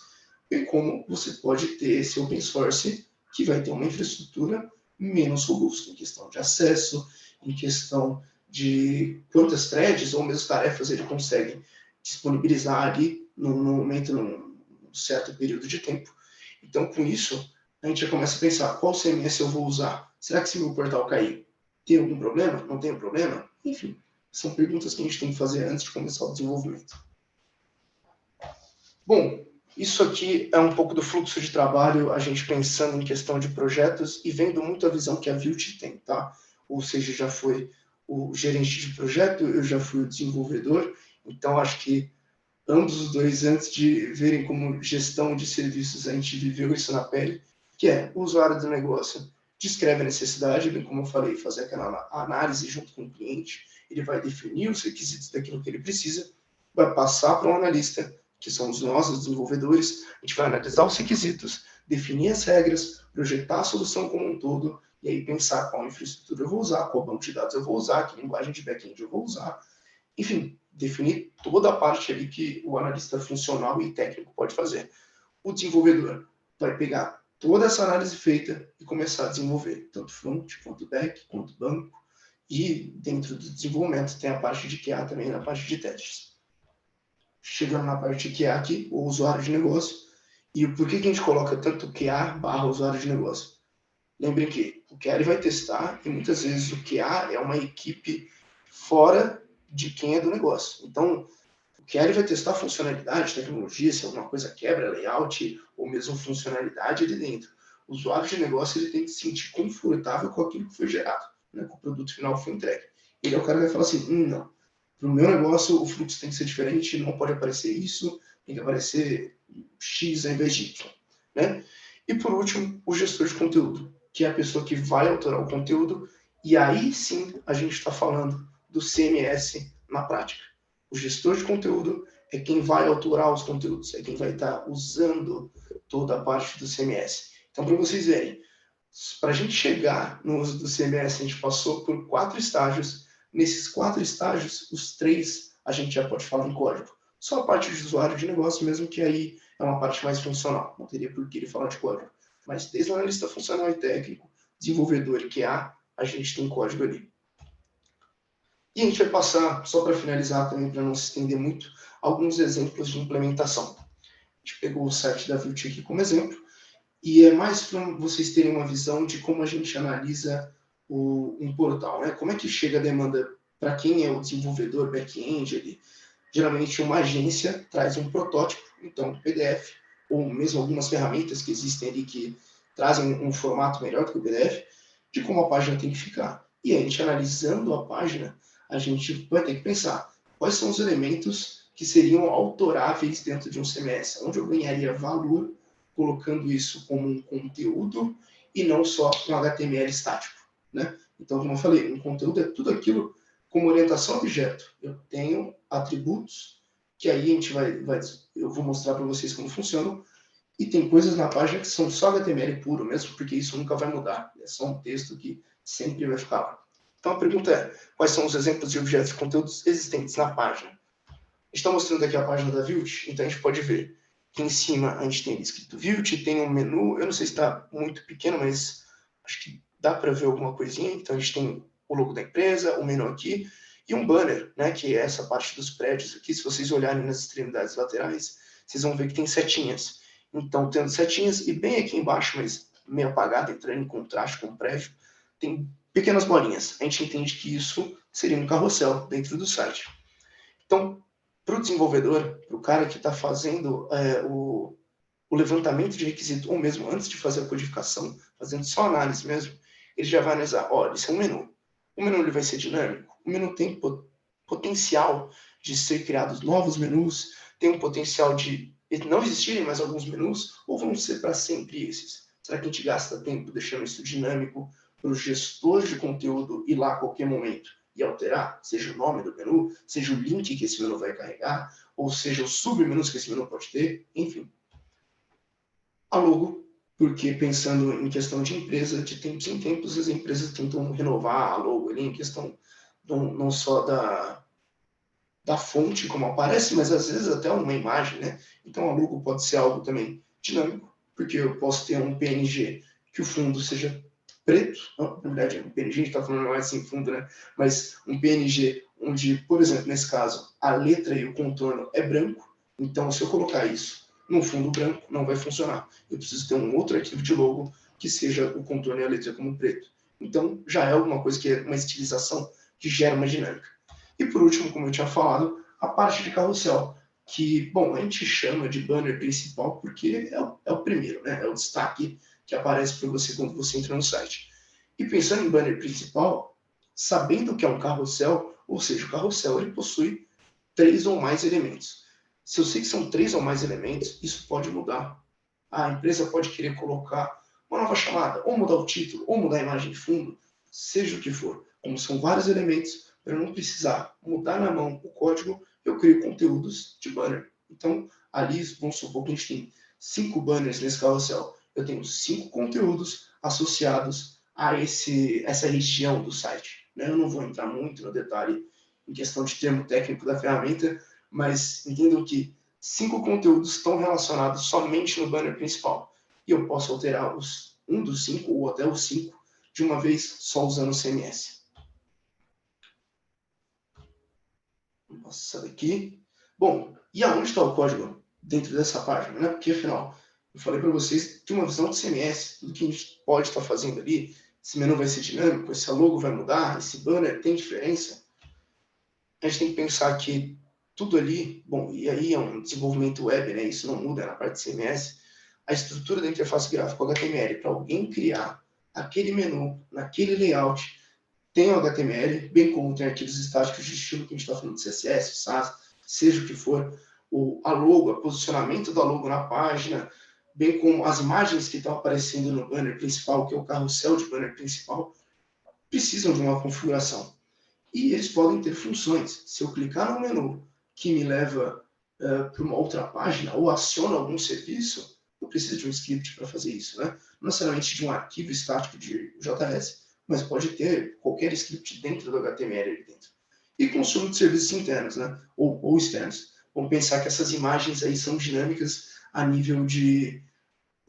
bem como você pode ter esse open source que vai ter uma infraestrutura menos robusta em questão de acesso, em questão de quantas threads ou mesmo tarefas ele consegue disponibilizar ali num momento, num certo período de tempo. Então, com isso, a gente já começa a pensar, qual CMS eu vou usar? Será que se meu portal cair, tem algum problema? Não tem problema? Enfim, são perguntas que a gente tem que fazer antes de começar o desenvolvimento. Bom, isso aqui é um pouco do fluxo de trabalho, a gente pensando em questão de projetos e vendo muito a visão que a Vilt tem, tá? Ou seja, já foi o gerente de projeto, eu já fui o desenvolvedor, então acho que ambos os dois, antes de verem como gestão de serviços, a gente viveu isso na pele, que é o usuário do negócio descreve a necessidade, bem como eu falei, fazer aquela análise junto com o cliente, ele vai definir os requisitos daquilo que ele precisa, vai passar para um analista, que somos nós, os desenvolvedores, a gente vai analisar os requisitos, definir as regras, projetar a solução como um todo, e aí pensar qual infraestrutura eu vou usar, qual banco de dados eu vou usar, que linguagem de back-end eu vou usar, enfim, definir toda a parte ali que o analista funcional e técnico pode fazer. O desenvolvedor vai pegar toda essa análise feita e começar a desenvolver, tanto front, quanto back, quanto banco, e dentro do desenvolvimento tem a parte de QA também, na parte de testes. Chegando na parte de QA aqui, o usuário de negócio, e por que a gente coloca tanto QA / usuário de negócio? Lembrem que o QA ele vai testar, e muitas vezes o QA é uma equipe fora de quem é do negócio. Então, o QA vai testar funcionalidade, tecnologia, se alguma coisa quebra, layout, ou mesmo funcionalidade ali dentro. O usuário de negócio ele tem que se sentir confortável com aquilo que foi gerado, né, com o produto final foi entregue. Ele é o cara que vai falar assim, não, para o meu negócio o fluxo tem que ser diferente, não pode aparecer isso, tem que aparecer X ao invés de Y. Né? E por último, o gestor de conteúdo, que é a pessoa que vai alterar o conteúdo, e aí sim a gente está falando do CMS na prática. O gestor de conteúdo é quem vai autorar os conteúdos, é quem vai estar usando toda a parte do CMS. Então, para vocês verem, para a gente chegar no uso do CMS, a gente passou por 4 estágios. Nesses 4 estágios, os 3 a gente já pode falar em código. Só a parte de usuário de negócio mesmo, que aí é uma parte mais funcional. Não teria por que ele falar de código. Mas desde o analista funcional e técnico, desenvolvedor e QA, a gente tem código ali. E a gente vai passar, só para finalizar também, para não se estender muito, alguns exemplos de implementação. A gente pegou o site da Vilt aqui como exemplo, e é mais para vocês terem uma visão de como a gente analisa um portal, né? Como é que chega a demanda para quem é o desenvolvedor back-end ali. Geralmente uma agência traz um protótipo, então PDF, ou mesmo algumas ferramentas que existem ali que trazem um formato melhor do que o PDF, de como a página tem que ficar. E a gente analisando a página, a gente vai ter que pensar quais são os elementos que seriam autoráveis dentro de um CMS, onde eu ganharia valor colocando isso como um conteúdo e não só um HTML estático. Né? Então, como eu falei, um conteúdo é tudo aquilo como orientação a objeto. Eu tenho atributos que aí a gente eu vou mostrar para vocês como funcionam, e tem coisas na página que são só HTML puro mesmo, porque isso nunca vai mudar. É só um texto que sempre vai ficar lá. Então a pergunta é, quais são os exemplos de objetos de conteúdos existentes na página? A gente está mostrando aqui a página da Vilt, então a gente pode ver que em cima a gente tem escrito Vilt, tem um menu, eu não sei se está muito pequeno, mas acho que dá para ver alguma coisinha. Então a gente tem o logo da empresa, o menu aqui, e um banner, né, que é essa parte dos prédios aqui. Se vocês olharem nas extremidades laterais, vocês vão ver que tem setinhas. Então, tendo setinhas, e bem aqui embaixo, mas meio apagado, entrando em contraste com o prédio, tem pequenas bolinhas. A gente entende que isso seria um carrossel dentro do site. Então, para o desenvolvedor, para o cara que está fazendo o levantamento de requisito, ou mesmo antes de fazer a codificação, fazendo só análise mesmo, ele já vai analisar, olha, isso é um menu. O menu ele vai ser dinâmico, o menu tem potencial de ser criados novos menus, tem um potencial de não existirem mais alguns menus, ou vão ser para sempre esses? Será que a gente gasta tempo deixando isso dinâmico para o gestor de conteúdo ir lá a qualquer momento e alterar? Seja o nome do menu, seja o link que esse menu vai carregar, ou seja os submenus que esse menu pode ter, enfim. A logo, porque pensando em questão de empresa, de tempos em tempos as empresas tentam renovar a logo ali em questão não só da fonte como aparece, mas às vezes até uma imagem, né? Então a logo pode ser algo também dinâmico, porque eu posso ter um PNG que o fundo seja preto, não, na verdade o PNG a gente está falando mais sem fundo, né? Mas um PNG onde, por exemplo, nesse caso, a letra e o contorno é branco, então se eu colocar isso num fundo branco, não vai funcionar. Eu preciso ter um outro arquivo de logo que seja o contorno e a letra como preto. Então já é alguma coisa que é uma estilização que gera uma dinâmica. E por último, como eu tinha falado, a parte de carrossel, que, bom, a gente chama de banner principal porque é o primeiro, né? É o destaque que aparece para você quando você entra no site. E pensando em banner principal, sabendo que é um carrossel, ou seja, o carrossel ele possui 3 ou mais elementos. Se eu sei que são 3 ou mais elementos, isso pode mudar. A empresa pode querer colocar uma nova chamada, ou mudar o título, ou mudar a imagem de fundo, seja o que for. Como são vários elementos, para eu não precisar mudar na mão o código, eu crio conteúdos de banner. Então, ali, vamos supor que a gente tem 5 banners nesse carrossel. Eu tenho 5 conteúdos associados a essa região do site. Eu não vou entrar muito no detalhe em questão de termo técnico da ferramenta, mas entendam que 5 conteúdos estão relacionados somente no banner principal. E eu posso alterar um dos 5 ou até os 5 de uma vez só usando o CMS. Vou passar daqui. Bom, e aonde está o código dentro dessa página? Né? Porque, afinal, eu falei para vocês de uma visão de CMS, tudo que a gente pode estar fazendo ali, esse menu vai ser dinâmico, esse logo vai mudar, esse banner tem diferença. A gente tem que pensar que tudo ali, bom, e aí é um desenvolvimento web, né? Isso não muda na parte de CMS, a estrutura da interface gráfica HTML, para alguém criar aquele menu, naquele layout, tem o HTML, bem como tem arquivos estáticos de estilo que a gente está falando de CSS, SAS, seja o que for, a logo, o posicionamento da logo na página, bem como as imagens que estão aparecendo no banner principal, que é o carrossel de banner principal, precisam de uma configuração. E eles podem ter funções. Se eu clicar no menu que me leva para uma outra página ou aciona algum serviço, eu preciso de um script para fazer isso, né? Não necessariamente de um arquivo estático de JS, mas pode ter qualquer script dentro do HTML ali dentro. E consumo de serviços internos, né? Ou externos. Vamos pensar que essas imagens aí são dinâmicas a nível de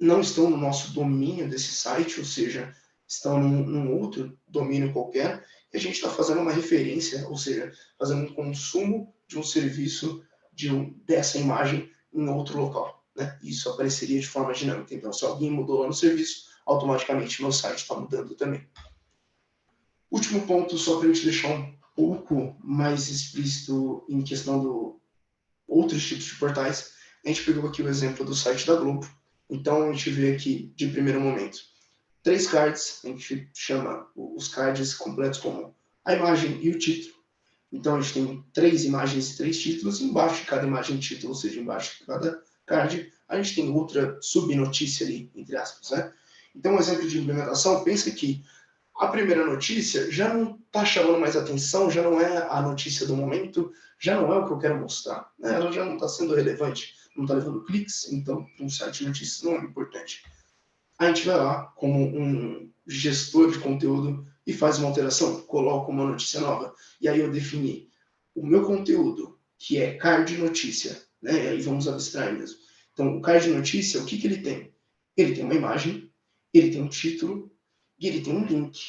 não estão no nosso domínio desse site, ou seja, estão num outro domínio qualquer, e a gente está fazendo uma referência, ou seja, fazendo um consumo de um serviço dessa imagem em outro local. Né? Isso apareceria de forma dinâmica. Então, se alguém mudou lá no serviço, automaticamente meu site está mudando também. Último ponto, só para a gente deixar um pouco mais explícito em questão do outros tipos de portais, a gente pegou aqui o exemplo do site da Globo. Então, a gente vê aqui, de primeiro momento, 3 cards, a gente chama os cards completos como a imagem e o título. Então, a gente tem 3 imagens e 3 títulos, embaixo de cada imagem e título, ou seja, embaixo de cada card, a gente tem outra subnotícia ali, entre aspas, né? Então, um exemplo de implementação, pensa que a primeira notícia já não está chamando mais atenção, já não é a notícia do momento, já não é o que eu quero mostrar, né? Ela já não está sendo relevante, não está levando cliques, então um site de notícias não é importante. A gente vai lá como um gestor de conteúdo e faz uma alteração, coloca uma notícia nova, e aí eu defini o meu conteúdo, que é card de notícia, né? E aí vamos abstrair mesmo. Então, o card de notícia, o que ele tem? Ele tem uma imagem, ele tem um título, e ele tem um link,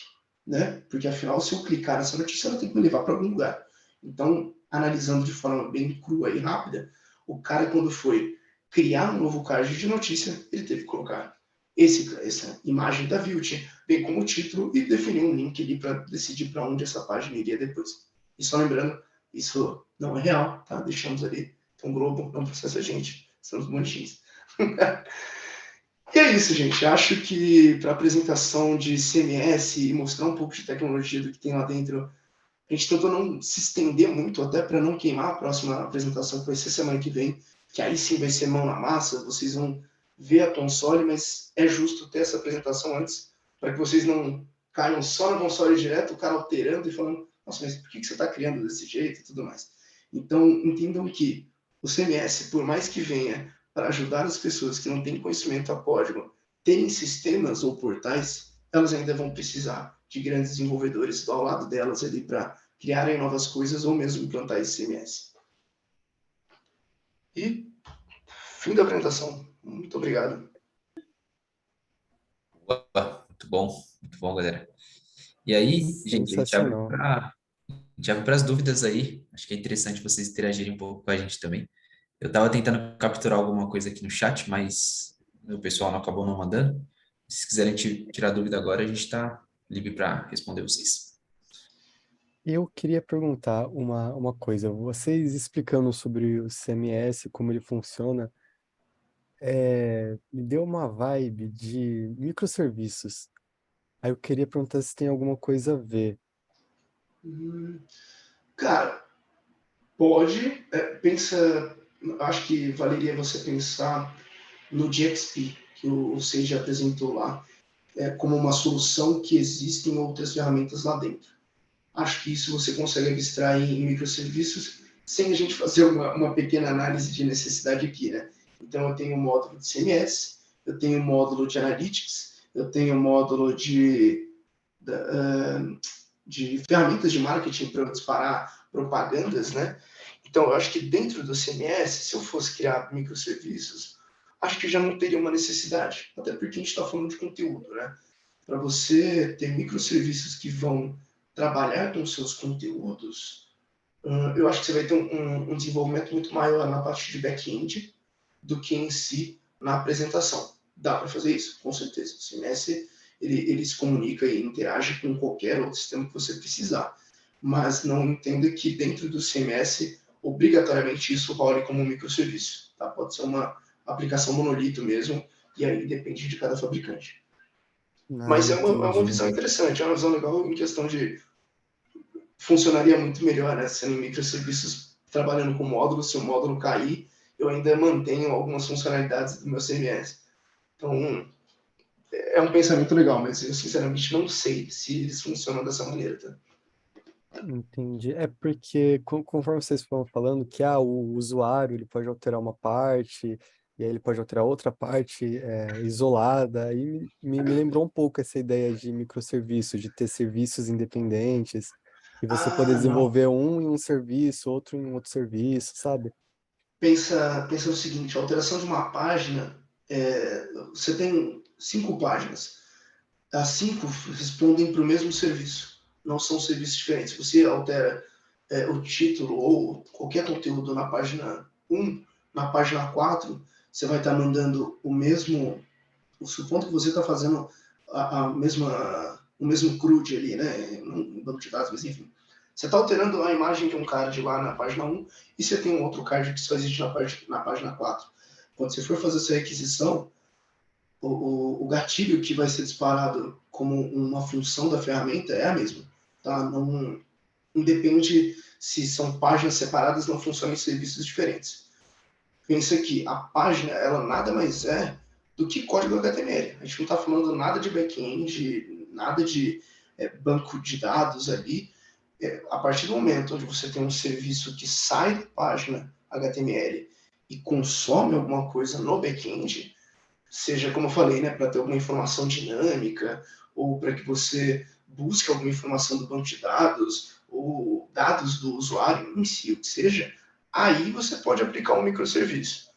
né? Porque afinal, se eu clicar nessa notícia, ela tem que me levar para algum lugar. Então, analisando de forma bem crua e rápida, o cara quando foi criar um novo card de notícia, ele teve que colocar essa imagem da Vilt, bem como o título, e definir um link ali para decidir para onde essa página iria depois. E só lembrando, isso não é real, tá? Deixamos ali. Então, Globo não processa a gente, estamos bonitinhos. E é isso, gente. Acho que para a apresentação de CMS e mostrar um pouco de tecnologia do que tem lá dentro, a gente tentou não se estender muito, até para não queimar a próxima apresentação, que vai ser semana que vem, que aí sim vai ser mão na massa, vocês vão ver a console, mas é justo ter essa apresentação antes, para que vocês não caiam só na console direto, o cara alterando e falando, nossa, mas por que você está criando desse jeito e tudo mais. Então, entendam que o CMS, por mais que venha para ajudar as pessoas que não têm conhecimento a código, terem sistemas ou portais, elas ainda vão precisar de grandes desenvolvedores ao lado delas ali para criarem novas coisas ou mesmo implantar esse CMS. E fim da apresentação. Muito obrigado. Opa, muito bom, galera. E aí, gente, a gente abre Sensacional. para as dúvidas aí. Acho que é interessante vocês interagirem um pouco com a gente também. Eu estava tentando capturar alguma coisa aqui no chat, mas o pessoal não acabou não mandando. Se quiserem tirar dúvida agora, a gente está livre para responder vocês. Eu queria perguntar uma coisa. Vocês explicando sobre o CMS, como ele funciona, me deu uma vibe de microserviços. Aí eu queria perguntar se tem alguma coisa a ver. Cara, pode. Pensa, acho que valeria você pensar no GXP, que o Sage apresentou lá, como uma solução que existem outras ferramentas lá dentro. Acho que isso você consegue abstrair em microserviços sem a gente fazer uma pequena análise de necessidade aqui, né? Então, eu tenho um módulo de CMS, eu tenho um módulo de Analytics, eu tenho um módulo de ferramentas de marketing para disparar propagandas, né? Então, eu acho que dentro do CMS, se eu fosse criar microserviços, acho que já não teria uma necessidade, até porque a gente está falando de conteúdo, né? Para você ter microserviços que vão trabalhar com seus conteúdos, eu acho que você vai ter um desenvolvimento muito maior na parte de back-end do que em si na apresentação. Dá para fazer isso? Com certeza. O CMS ele se comunica e interage com qualquer outro sistema que você precisar. Mas não entenda que dentro do CMS, obrigatoriamente isso role como um microserviço. Tá? Pode ser uma aplicação monolito mesmo, e aí depende de cada fabricante. Mas é uma visão interessante, é uma visão legal em questão de funcionaria muito melhor, né? Sendo microserviços trabalhando com módulo, se o módulo cair, eu ainda mantenho algumas funcionalidades do meu CMS. Então, é um pensamento legal, mas eu sinceramente não sei se eles funcionam dessa maneira, tá? Entendi. É porque, conforme vocês foram falando, que o usuário ele pode alterar uma parte, e aí ele pode alterar outra parte isolada, aí me lembrou um pouco essa ideia de microserviço, de ter serviços independentes, e você poder Não. desenvolver um em um serviço, outro em outro serviço, sabe? Pensa o seguinte, a alteração de uma página, você tem 5 páginas. As 5 respondem para o mesmo serviço. Não são serviços diferentes. Você altera o título ou qualquer conteúdo na página 1, na página 4, você vai estar mandando o mesmo, supondo que você está fazendo o mesmo CRUD ali, né? Um banco de dados, mas enfim. Você está alterando a imagem de um card lá na página 1 e você tem um outro card que só existe na página 4. Quando você for fazer essa requisição, o gatilho que vai ser disparado como uma função da ferramenta é a mesma. Tá? Não independe se são páginas separadas, não funcionam em serviços diferentes. Pensa que a página, ela nada mais é do que código HTML. A gente não está falando nada de back-end, nada de banco de dados ali. A partir do momento onde você tem um serviço que sai da página HTML e consome alguma coisa no back-end, seja, como eu falei, né, para ter alguma informação dinâmica, ou para que você busque alguma informação do banco de dados, ou dados do usuário em si, o que seja, aí você pode aplicar um microserviço.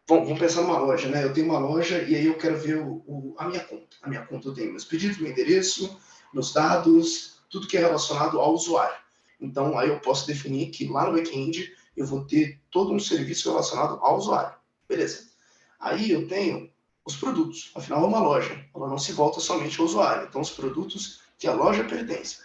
Vamos pensar numa loja, né? Eu tenho uma loja e aí eu quero ver a minha conta. A minha conta eu tenho meus pedidos, meu endereço, meus dados, tudo que é relacionado ao usuário. Então, aí eu posso definir que lá no back-end eu vou ter todo um serviço relacionado ao usuário. Beleza. Aí eu tenho os produtos. Afinal, é uma loja. Ela não se volta somente ao usuário. Então, os produtos que a loja pertence.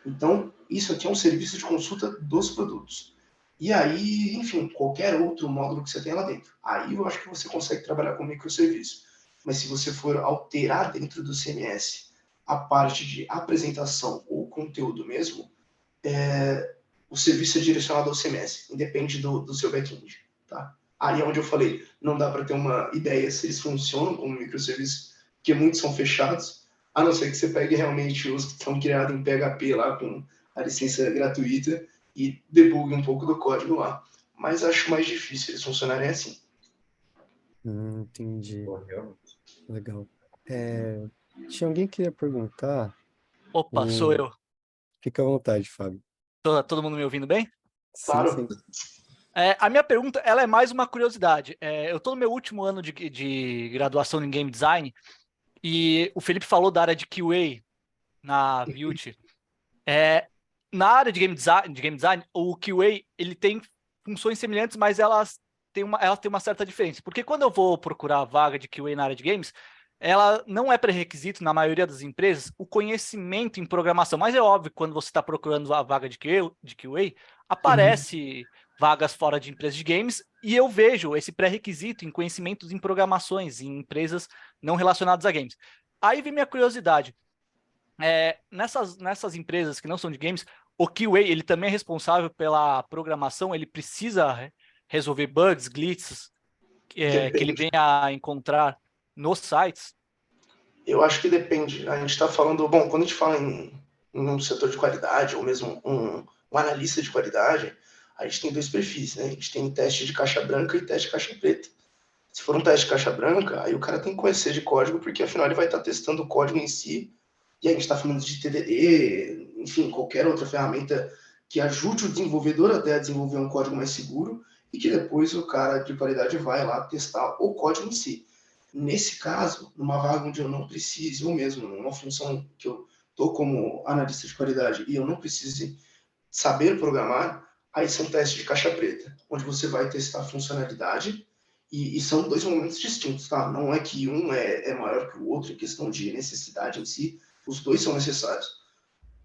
Então, isso aqui é um serviço de consulta dos produtos. E aí, enfim, qualquer outro módulo que você tenha lá dentro. Aí eu acho que você consegue trabalhar com microserviço. Mas se você for alterar dentro do CMS a parte de apresentação ou conteúdo mesmo, o serviço é direcionado ao CMS, independe do seu back-end. Tá? Aí é onde eu falei, não dá para ter uma ideia se eles funcionam como microserviços, porque muitos são fechados, a não ser que você pegue realmente os que são criados em PHP lá com a licença gratuita e debugue um pouco do código lá. Mas acho mais difícil eles funcionarem assim. Entendi. Legal. Tinha alguém que queria perguntar? Opa, sou eu. Fica à vontade, Fábio. Todo mundo me ouvindo bem? Sim, Claro. sim. A minha pergunta, ela é mais uma curiosidade. Eu estou no meu último ano de graduação em Game Design e o Felipe falou da área de QA na Vue. Na área de Game Design, o QA ele tem funções semelhantes, mas elas têm uma certa diferença. Porque quando eu vou procurar vaga de QA na área de games, ela não é pré-requisito, na maioria das empresas, o conhecimento em programação. Mas é óbvio que quando você está procurando a vaga de QA, aparece vagas fora de empresas de games e eu vejo esse pré-requisito em conhecimentos em programações, em empresas não relacionadas a games. Aí vem minha curiosidade. Nessas empresas que não são de games, o QA ele também é responsável pela programação, ele precisa resolver bugs, glitches, que ele Depende. venha a encontrar nos sites. Eu acho que depende. A gente está falando, bom, quando a gente fala em um setor de qualidade, ou mesmo um analista de qualidade, a gente tem dois perfis, né? A gente tem teste de caixa branca e teste de caixa preta. Se for um teste de caixa branca, aí o cara tem que conhecer de código, porque afinal ele vai estar testando o código em si, e a gente está falando de TDD, enfim, qualquer outra ferramenta que ajude o desenvolvedor até a desenvolver um código mais seguro, e que depois o cara de qualidade vai lá testar o código em si. Nesse caso, numa vaga onde eu não precise, ou mesmo numa função que eu estou como analista de qualidade e eu não precise saber programar, aí são testes de caixa preta, onde você vai testar a funcionalidade e são dois momentos distintos, tá? Não é que um é maior que o outro em questão de necessidade em si, os dois são necessários.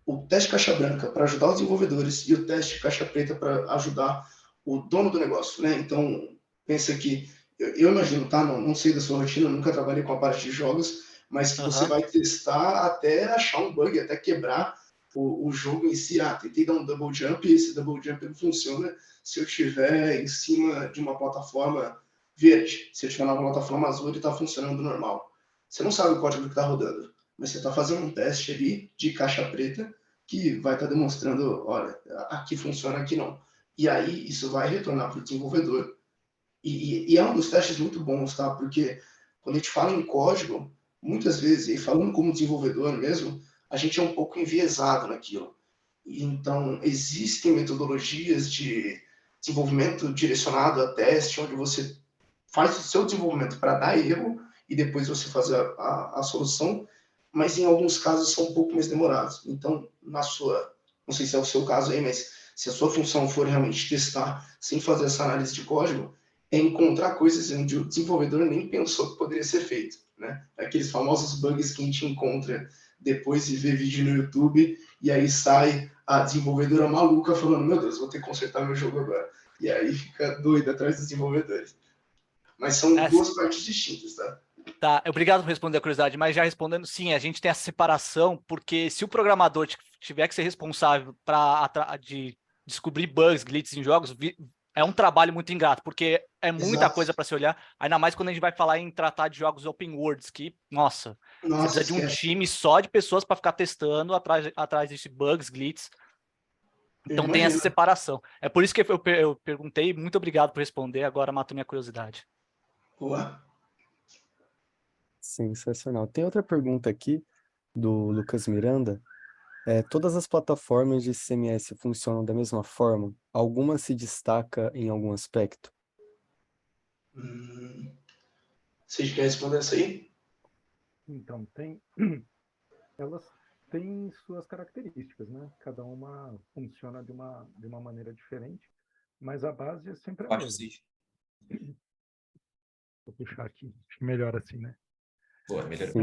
O teste de caixa branca para ajudar os desenvolvedores e o teste de caixa preta para ajudar o dono do negócio, né? Então, pensa que, eu imagino, tá? Não sei da sua rotina, eu nunca trabalhei com a parte de jogos, mas que você vai testar até achar um bug, até quebrar o jogo em si. Tentei dar um double jump e esse double jump não funciona se eu estiver em cima de uma plataforma verde. Se eu estiver na plataforma azul, ele está funcionando normal. Você não sabe o código que está rodando, mas você está fazendo um teste ali de caixa preta que vai estar demonstrando, olha, aqui funciona, aqui não. E aí isso vai retornar para o desenvolvedor. E é um dos testes muito bons, tá? Porque quando a gente fala em código, muitas vezes, e falando como desenvolvedor mesmo, a gente é um pouco enviesado naquilo. Então, existem metodologias de desenvolvimento direcionado a teste, onde você faz o seu desenvolvimento para dar erro e depois você faz a solução, mas em alguns casos são um pouco mais demorados. Então, não sei se é o seu caso aí, mas se a sua função for realmente testar sem fazer essa análise de código, é encontrar coisas onde o desenvolvedor nem pensou que poderia ser feito, né? Aqueles famosos bugs que a gente encontra depois de ver vídeo no YouTube e aí sai a desenvolvedora maluca falando, meu Deus, vou ter que consertar meu jogo agora. E aí fica doido atrás dos desenvolvedores. Mas são duas partes distintas, tá? Tá, obrigado por responder a curiosidade, mas já respondendo, sim, a gente tem essa separação, porque se o programador tiver que ser responsável de descobrir bugs, glitches em jogos, é um trabalho muito ingrato, porque é muita coisa para se olhar, ainda mais quando a gente vai falar em tratar de jogos open worlds, que, nossa, você precisa de um time só de pessoas para ficar testando atrás desses bugs, glitches. Então tem essa separação. É por isso que eu perguntei, muito obrigado por responder, agora matou minha curiosidade. Boa. Sensacional. Tem outra pergunta aqui do Lucas Miranda. Todas as plataformas de CMS funcionam da mesma forma? Alguma se destaca em algum aspecto? Vocês querem responder essa aí? Então, elas têm suas características, né? Cada uma funciona de uma maneira diferente. mas a base é sempre a Abaixo, mesma. sim. Vou puxar aqui, acho que melhor assim, né? Boa, melhor. Sim.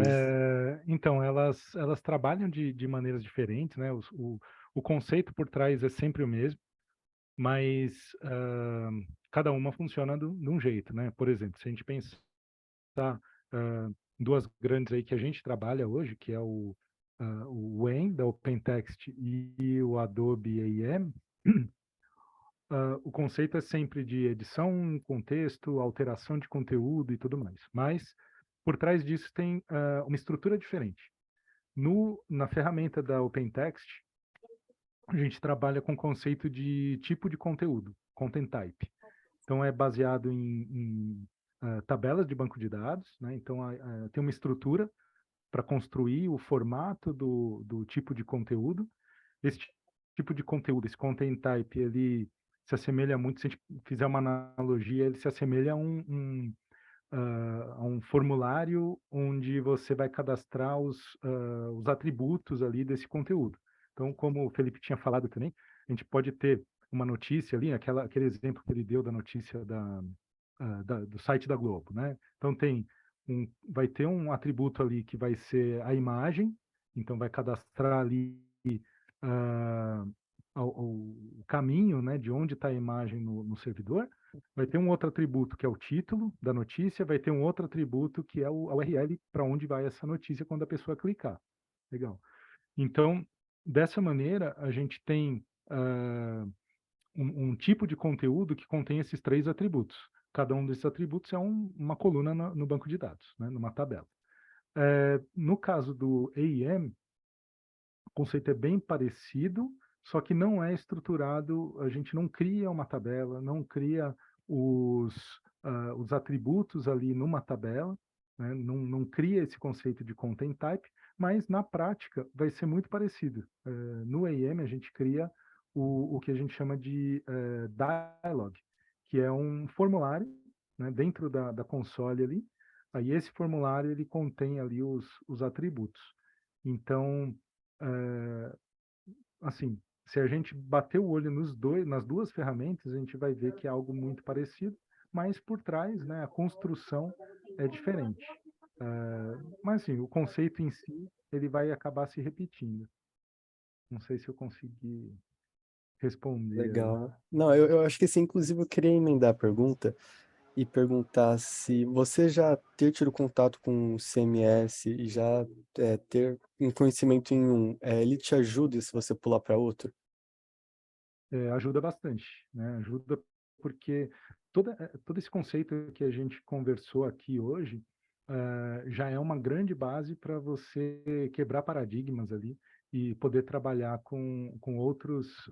Então, elas trabalham de maneiras diferentes, né? O conceito por trás é sempre o mesmo, mas cada uma funciona de um jeito, né? Por exemplo, se a gente pensar duas grandes aí que a gente trabalha hoje, que é o Wayne, da OpenText, e o Adobe AEM, o conceito é sempre de edição, contexto, alteração de conteúdo e tudo mais. Mas, por trás disso, tem uma estrutura diferente. Na ferramenta da OpenText, a gente trabalha com o conceito de tipo de conteúdo, content type. Então, é baseado em tabelas de banco de dados, né? Então, tem uma estrutura para construir o formato do tipo de conteúdo. Esse tipo de conteúdo, esse content type, ele se assemelha muito, se a gente fizer uma analogia, ele se assemelha a um formulário onde você vai cadastrar os atributos ali desse conteúdo. Então, como o Felipe tinha falado também, a gente pode ter uma notícia ali, aquele exemplo que ele deu da notícia do site da Globo, né? Então, vai ter um atributo ali que vai ser a imagem, então vai cadastrar ali uh, o caminho, né, de onde está a imagem no servidor. Vai ter um outro atributo que é o título da notícia, vai ter um outro atributo que é a URL para onde vai essa notícia quando a pessoa clicar. Legal. Então, dessa maneira, a gente tem um tipo de conteúdo que contém esses três atributos. Cada um desses atributos é uma coluna no banco de dados, né, numa tabela. No caso do AEM, o conceito é bem parecido, só que não é estruturado, a gente não cria uma tabela, não cria os atributos ali numa tabela, né? Não cria esse conceito de content type, mas na prática vai ser muito parecido. No AEM a gente cria o que a gente chama de dialog, que é um formulário, né, dentro da console ali. Aí esse formulário ele contém ali os atributos. Então, assim, se a gente bater o olho nas duas ferramentas, a gente vai ver que é algo muito parecido, mas por trás, né, a construção é diferente. Mas assim, o conceito em si, ele vai acabar se repetindo. Não sei se eu consegui responder aí. Legal. Não, eu acho que sim, inclusive eu queria emendar a pergunta e perguntar se você já ter tido contato com o CMS e já ter um conhecimento em um, ele te ajuda se você pular para outro? Ajuda bastante, né? Ajuda porque todo esse conceito que a gente conversou aqui hoje já é uma grande base para você quebrar paradigmas ali e poder trabalhar com outros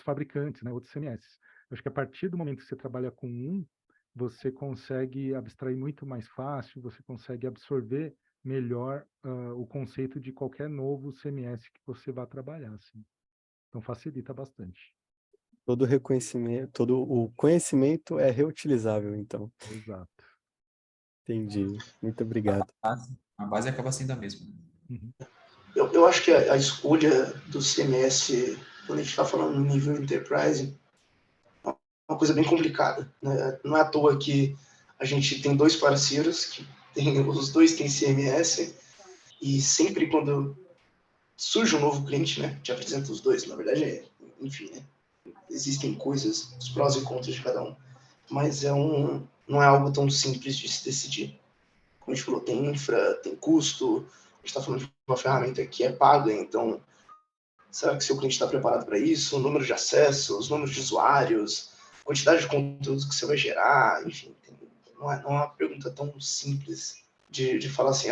fabricantes, né? Outros CMS. Acho que a partir do momento que você trabalha com você consegue abstrair muito mais fácil, você consegue absorver melhor o conceito de qualquer novo CMS que você vá trabalhar, assim. Então facilita bastante. Todo reconhecimento, todo o conhecimento é reutilizável, então. Exato. Entendi. Muito obrigado. A base acaba sendo a mesma. Uhum. Eu acho que a escolha do CMS, quando a gente está falando no nível Enterprise, é uma coisa bem complicada, né? Não é à toa que a gente tem dois parceiros, os dois têm CMS, e sempre quando surge um novo cliente, né, te apresenta os dois. Na verdade, enfim, né, existem coisas, os prós e contras de cada um, mas não é algo tão simples de se decidir. Como a gente falou, tem infra, tem custo, a gente está falando de uma ferramenta que é paga, então será que seu cliente está preparado para isso? O número de acessos, número de usuários, quantidade de conteúdos que você vai gerar, enfim, não é uma pergunta tão simples de falar assim,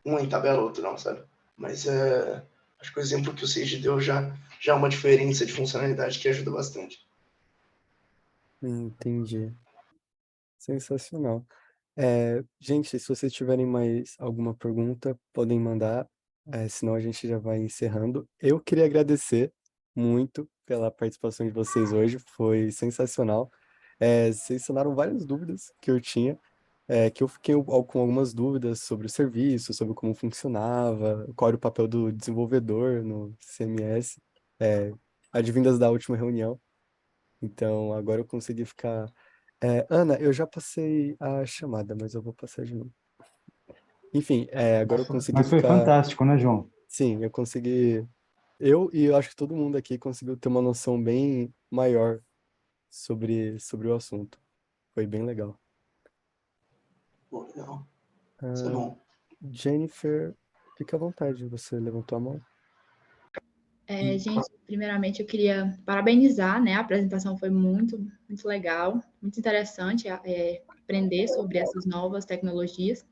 um em tabela, outro não, sabe? Mas acho que o exemplo que o Sage deu já é uma diferença de funcionalidade que ajuda bastante. Entendi. Sensacional. Gente, se vocês tiverem mais alguma pergunta, podem mandar, senão a gente já vai encerrando. Eu queria agradecer muito pela participação de vocês hoje, foi sensacional. Vocês sanaram várias dúvidas que eu tinha, que eu fiquei com algumas dúvidas sobre o serviço, sobre como funcionava, qual era o papel do desenvolvedor no CMS, advindas da última reunião. Então, agora eu consegui ficar. Ana, eu já passei a chamada, mas eu vou passar de novo. Enfim, agora eu consegui Mas foi ficar. fantástico, né, João? Sim, eu consegui. Eu acho que todo mundo aqui conseguiu ter uma noção bem maior sobre o assunto. Foi bem legal. Pô, legal. Isso é Ah, bom. Jennifer, fica à vontade, você levantou a mão. Gente, primeiramente eu queria parabenizar, né? A apresentação foi muito, muito legal, muito interessante aprender sobre essas novas tecnologias.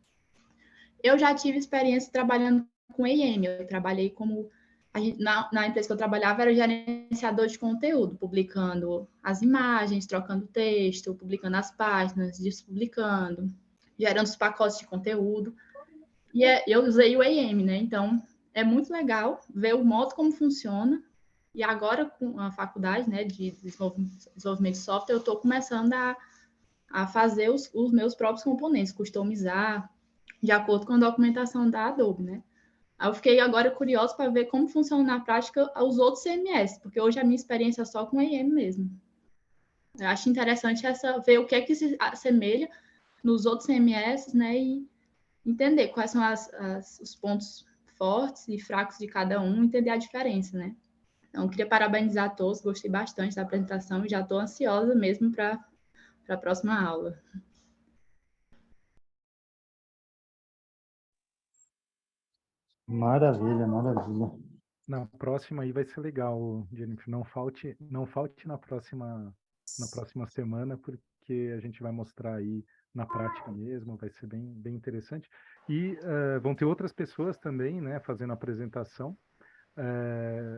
Eu já tive experiência trabalhando com EM, eu trabalhei como na empresa que eu trabalhava era gerenciador de conteúdo, publicando as imagens, trocando texto, publicando as páginas, despublicando, gerando os pacotes de conteúdo. E eu usei o EM, né? Então é muito legal ver o modo como funciona. E agora, com a faculdade, né, de desenvolvimento de software, eu estou começando a fazer os meus próprios componentes, customizar de acordo com a documentação da Adobe, né? Aí eu fiquei agora curiosa para ver como funciona na prática os outros CMS, porque hoje a minha experiência é só com EM mesmo. Eu acho interessante ver o que é que se assemelha nos outros CMS, né, e entender quais são os pontos fortes e fracos de cada um, entender a diferença, né? Então, eu queria parabenizar a todos, gostei bastante da apresentação e já estou ansiosa mesmo para a próxima aula. Maravilha, maravilha. Na próxima aí vai ser legal, Jennifer. Não falte na próxima semana, porque a gente vai mostrar aí na prática mesmo, vai ser bem, bem interessante. E vão ter outras pessoas também, né, fazendo a apresentação.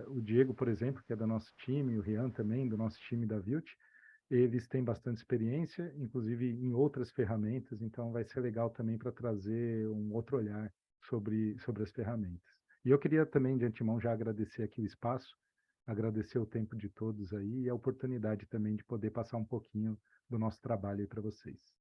O Diego, por exemplo, que é do nosso time, o Rian também, do nosso time da Vilt, eles têm bastante experiência, inclusive em outras ferramentas, então vai ser legal também para trazer um outro olhar sobre as ferramentas. E eu queria também, de antemão, já agradecer aqui o espaço, agradecer o tempo de todos aí e a oportunidade também de poder passar um pouquinho do nosso trabalho aí para vocês.